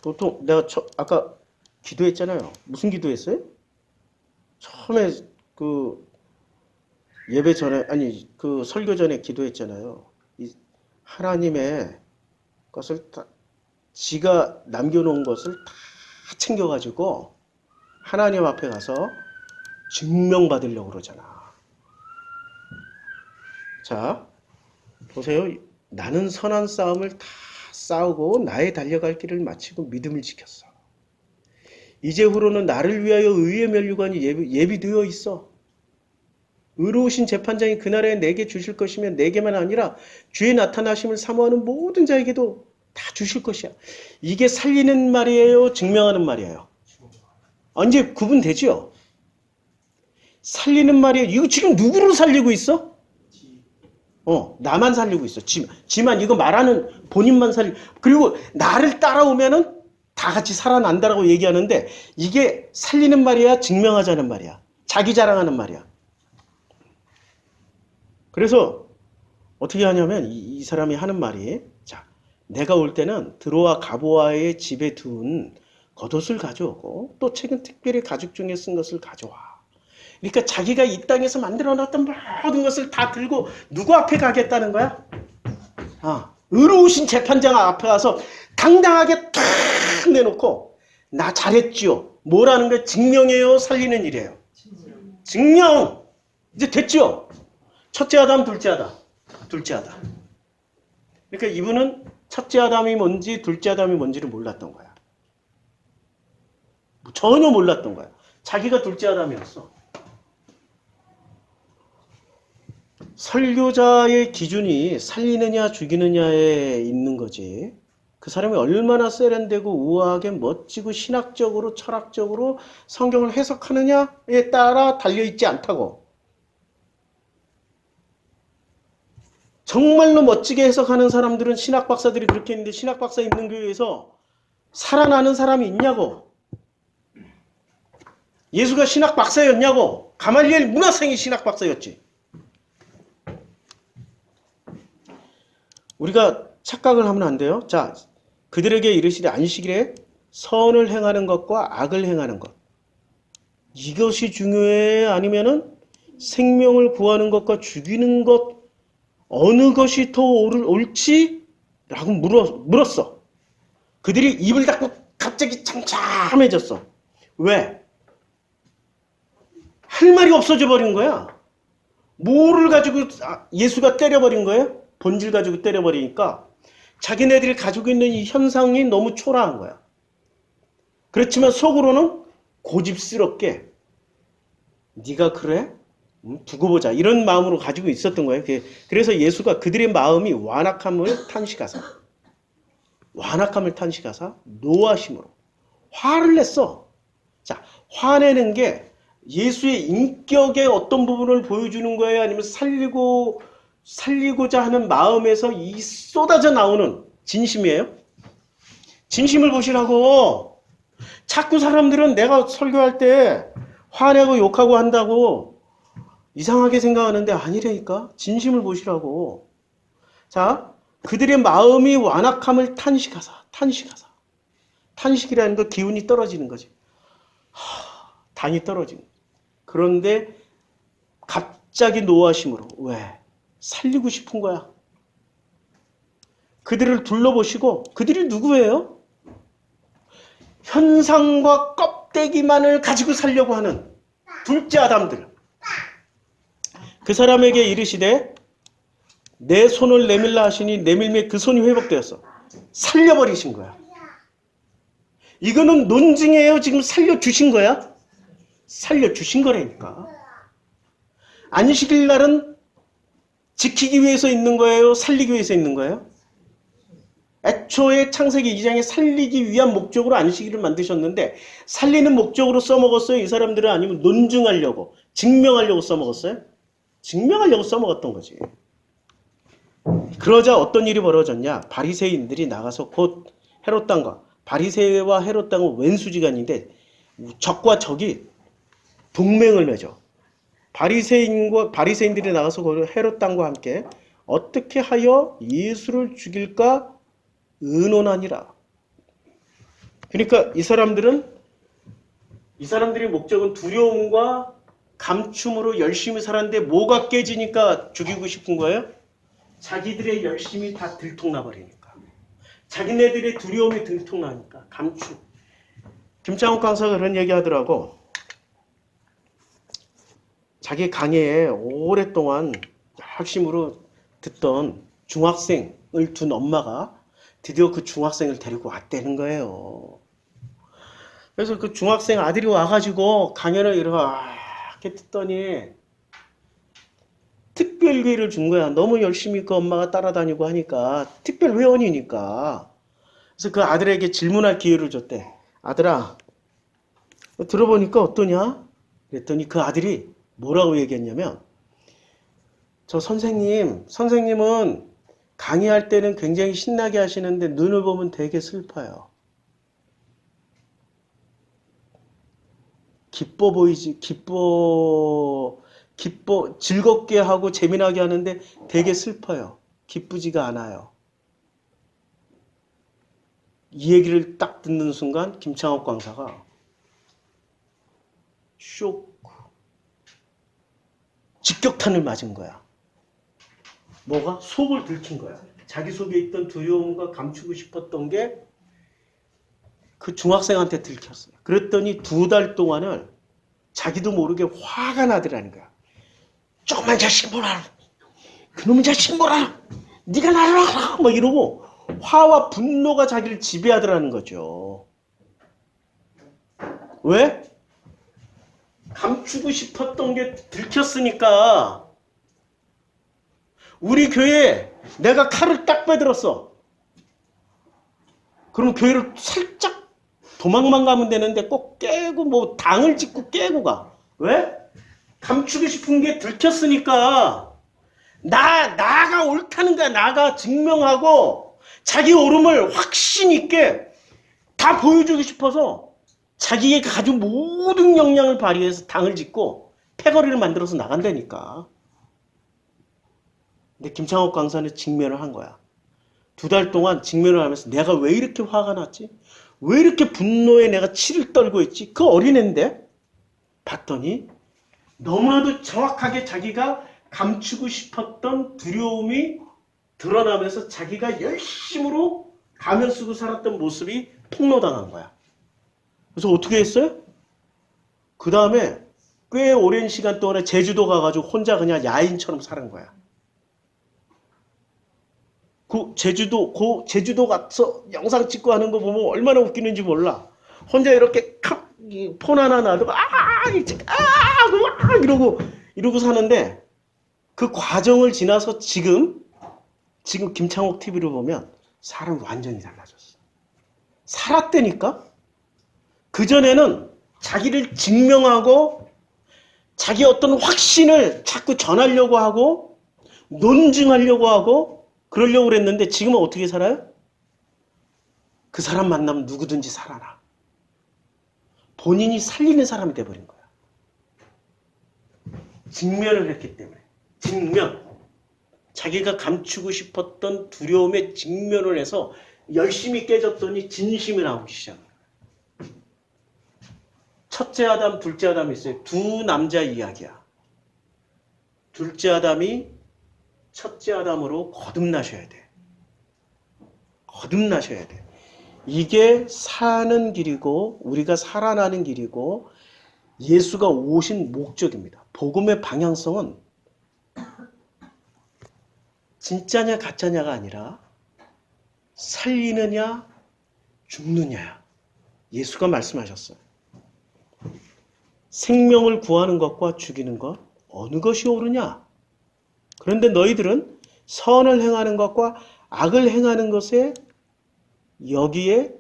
보통 내가 아까 기도했잖아요. 무슨 기도했어요? 처음에 그 예배 전에, 아니 그 설교 전에 기도했잖아요. 이 하나님의 것을 다, 지가 남겨놓은 것을 다 챙겨가지고 하나님 앞에 가서 증명받으려고 그러잖아. 자, 보세요. 나는 선한 싸움을 다 싸우고 나의 달려갈 길을 마치고 믿음을 지켰어. 이제후로는 나를 위하여 의의 면류관이 예비되어 있어. 의로우신 재판장이 그날에 내게 주실 것이면 내게만 아니라 주의 나타나심을 사모하는 모든 자에게도 다 주실 것이야. 이게 살리는 말이에요? 증명하는 말이에요? 이제 구분되죠? 살리는 말이에요. 이거 지금 누구를 살리고 있어? 나만 살리고 있어. 지만 이거 말하는 본인만 살리고. 그리고 나를 따라오면은 다 같이 살아난다라고 얘기하는데 이게 살리는 말이야? 증명하자는 말이야? 자기 자랑하는 말이야? 그래서 어떻게 하냐면 이 사람이 하는 말이 자, 내가 올 때는 드로아 가보아의 집에 둔 겉옷을 가져오고 또 최근 특별히 가죽 중에 쓴 것을 가져와. 그러니까 자기가 이 땅에서 만들어놨던 모든 것을 다 들고 누구 앞에 가겠다는 거야? 의로우신 재판장 앞에 가서 당당하게 탁 내놓고 나 잘했지요. 뭐라는 게 증명이에요? 살리는 일이에요? 증명! 이제 됐죠? 첫째 아담, 둘째 아담. 둘째 아담. 그러니까 이분은 첫째 아담이 뭔지 둘째 아담이 뭔지를 몰랐던 거야. 전혀 몰랐던 거야. 자기가 둘째 아담이었어. 설교자의 기준이 살리느냐 죽이느냐에 있는 거지. 그 사람이 얼마나 세련되고 우아하게 멋지고 신학적으로 철학적으로 성경을 해석하느냐에 따라 달려있지 않다고. 정말로 멋지게 해석하는 사람들은 신학 박사들이 그렇게 했는데 신학 박사 있는 교회에서 살아나는 사람이 있냐고. 예수가 신학 박사였냐고. 가말리엘 문화생이 신학 박사였지. 우리가 착각을 하면 안 돼요. 자, 그들에게 이르시되 안식일에 선을 행하는 것과 악을 행하는 것. 이것이 중요해? 아니면은 생명을 구하는 것과 죽이는 것 어느 것이 더 옳지? 라고 물었어. 그들이 입을 닫고 갑자기 잠잠해졌어. 왜? 할 말이 없어져 버린 거야. 뭐를 가지고 예수가 때려버린 거예요? 본질 가지고 때려버리니까 자기네들이 가지고 있는 이 현상이 너무 초라한 거야. 그렇지만 속으로는 고집스럽게 네가 그래? 두고 보자. 이런 마음으로 가지고 있었던 거예요. 그래서 예수가 그들의 마음이 완악함을 탄식하사 노하심으로 화를 냈어. 자, 화내는 게 예수의 인격의 어떤 부분을 보여주는 거예요? 아니면 살리고자 하는 마음에서 이 쏟아져 나오는 진심이에요? 진심을 보시라고. 자꾸 사람들은 내가 설교할 때 화내고 욕하고 한다고 이상하게 생각하는데 아니라니까. 진심을 보시라고. 자, 그들의 마음이 완악함을 탄식하사. 탄식이라는 거 기운이 떨어지는 거지. 당이 떨어지는 거지. 그런데 갑자기 노하심으로. 왜? 살리고 싶은 거야. 그들을 둘러보시고 그들이 누구예요? 현상과 껍데기만을 가지고 살려고 하는 둘째 아담들. 그 사람에게 이르시되 내 손을 내밀라 하시니 내밀매 그 손이 회복되었어. 살려버리신 거야. 이거는 논증이에요? 지금 살려주신 거야? 살려주신 거라니까. 안식일 날은 지키기 위해서 있는 거예요? 살리기 위해서 있는 거예요? 애초에 창세기 2장에 살리기 위한 목적으로 안식일을 만드셨는데 살리는 목적으로 써먹었어요? 이 사람들은? 아니면 논증하려고, 증명하려고 써먹었어요? 증명하려고 써먹었던 거지. 그러자 어떤 일이 벌어졌냐? 바리새인들이 나가서 곧 헤롯 땅과, 바리새와 헤롯 땅은 왼수지간인데 적과 적이 동맹을 맺어. 바리새인들이 나가서 헤롯 땅과 함께 어떻게 하여 예수를 죽일까 의논하니라. 그러니까 이 사람들의 목적은 두려움과 감춤으로 열심히 살았는데 뭐가 깨지니까 죽이고 싶은 거예요? 자기들의 열심이 다 들통나버리니까. 자기네들의 두려움이 들통나니까. 감춤. 김창욱 강사가 그런 얘기 하더라고. 자기 강의에 오랫동안 핵심으로 듣던 중학생을 둔 엄마가 드디어 그 중학생을 데리고 왔다는 거예요. 그래서 그 중학생 아들이 와가지고 강연을 이렇게 듣더니 특별기회를 준 거야. 너무 열심히 그 엄마가 따라다니고 하니까. 특별 회원이니까. 그래서 그 아들에게 질문할 기회를 줬대. 아들아, 들어보니까 어떠냐? 그랬더니 그 아들이 뭐라고 얘기했냐면, 저 선생님은 강의할 때는 굉장히 신나게 하시는데 눈을 보면 되게 슬퍼요. 기뻐 보이지, 즐겁게 하고 재미나게 하는데 되게 슬퍼요. 기쁘지가 않아요. 이 얘기를 딱 듣는 순간 김창옥 강사가 직격탄을 맞은 거야. 뭐가? 속을 들킨 거야. 자기 속에 있던 두려움과 감추고 싶었던 게 그 중학생한테 들켰어요. 그랬더니 2달 동안을 자기도 모르게 화가 나더라는 거야. 조금만 자식 보라. 그놈의 자식 보라. 네가 나를 알아. 막 이러고 화와 분노가 자기를 지배하더라는 거죠. 왜? 감추고 싶었던 게 들켰으니까. 우리 교회에 내가 칼을 딱 빼들었어. 그럼 교회를 살짝 도망만 가면 되는데 꼭 깨고 뭐 당을 짓고 깨고 가. 왜? 감추고 싶은 게 들켰으니까. 나가 옳다는 거야. 나가 증명하고 자기 옳음을 확신 있게 다 보여주고 싶어서 자기가 가진 모든 역량을 발휘해서 당을 짓고 패거리를 만들어서 나간다니까. 근데 김창옥 강사는 직면을 한 거야. 2달 동안 직면을 하면서 내가 왜 이렇게 화가 났지? 왜 이렇게 분노에 내가 치를 떨고 있지? 그 어린애인데? 봤더니 너무나도 정확하게 자기가 감추고 싶었던 두려움이 드러나면서 자기가 열심으로 가면 쓰고 살았던 모습이 폭로당한 거야. 그래서 어떻게 했어요? 그 다음에 꽤 오랜 시간 동안에 제주도 가가지고 혼자 그냥 야인처럼 사는 거야. 제주도 가서 영상 찍고 하는 거 보면 얼마나 웃기는지 몰라. 혼자 이렇게 폰 하나 놔두고 이러고 사는데 그 과정을 지나서 지금 김창옥 TV를 보면 사람이 완전히 달라졌어. 살았다니까? 그전에는 자기를 증명하고 자기 어떤 확신을 자꾸 전하려고 하고 논증하려고 하고 그러려고 그랬는데 지금은 어떻게 살아요? 그 사람 만나면 누구든지 살아나. 본인이 살리는 사람이 돼버린 거야. 직면을 했기 때문에. 직면. 자기가 감추고 싶었던 두려움에 직면을 해서 열심히 깨졌더니 진심이 나오기 시작해요. 첫째 아담, 둘째 아담이 있어요. 두 남자 이야기야. 둘째 아담이 첫째 아담으로 거듭나셔야 돼. 거듭나셔야 돼. 이게 사는 길이고 우리가 살아나는 길이고 예수가 오신 목적입니다. 복음의 방향성은 진짜냐 가짜냐가 아니라 살리느냐 죽느냐야. 예수가 말씀하셨어요. 생명을 구하는 것과 죽이는 것 어느 것이 옳으냐? 그런데 너희들은 선을 행하는 것과 악을 행하는 것에 여기에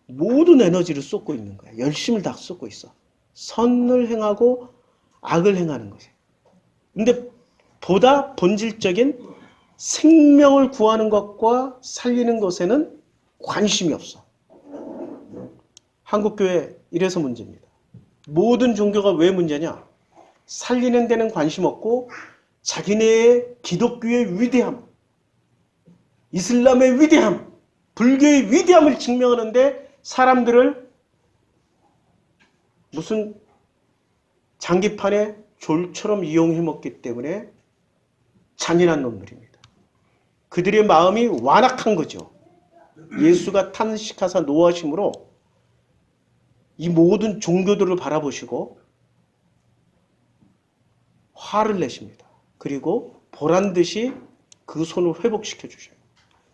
모든 에너지를 쏟고 있는 거야. 열심을 다 쏟고 있어. 선을 행하고 악을 행하는 것에. 근데 보다 본질적인 생명을 구하는 것과 살리는 것에는 관심이 없어. 한국교회 이래서 문제입니다. 모든 종교가 왜 문제냐? 살리는 데는 관심 없고 자기네의 기독교의 위대함, 이슬람의 위대함, 불교의 위대함을 증명하는데 사람들을 무슨 장기판에 졸처럼 이용해 먹기 때문에 잔인한 놈들입니다. 그들의 마음이 완악한 거죠. 예수가 탄식하사 노하심으로 이 모든 종교들을 바라보시고 화를 내십니다. 그리고 보란듯이 그 손을 회복시켜 주셔요.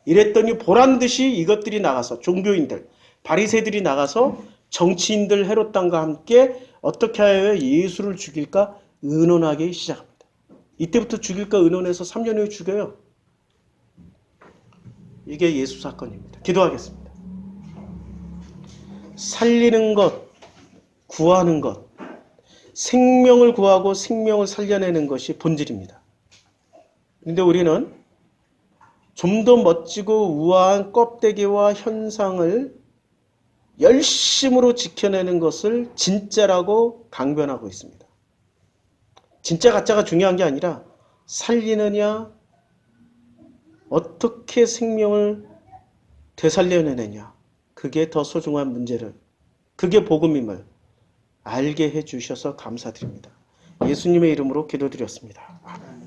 이랬더니 보란듯이 이것들이 나가서 종교인들, 바리새들이 나가서 정치인들 헤롯당과 함께 어떻게 하여 예수를 죽일까 의논하기 시작합니다. 이때부터 죽일까 의논해서 3년 후에 죽여요. 이게 예수 사건입니다. 기도하겠습니다. 살리는 것, 구하는 것, 생명을 구하고 생명을 살려내는 것이 본질입니다. 그런데 우리는 좀 더 멋지고 우아한 껍데기와 현상을 열심으로 지켜내는 것을 진짜라고 강변하고 있습니다. 진짜 가짜가 중요한 게 아니라 살리느냐, 어떻게 생명을 되살려내느냐, 그게 더 소중한 문제를, 그게 복음임을 알게 해주셔서 감사드립니다. 예수님의 이름으로 기도드렸습니다. 아멘.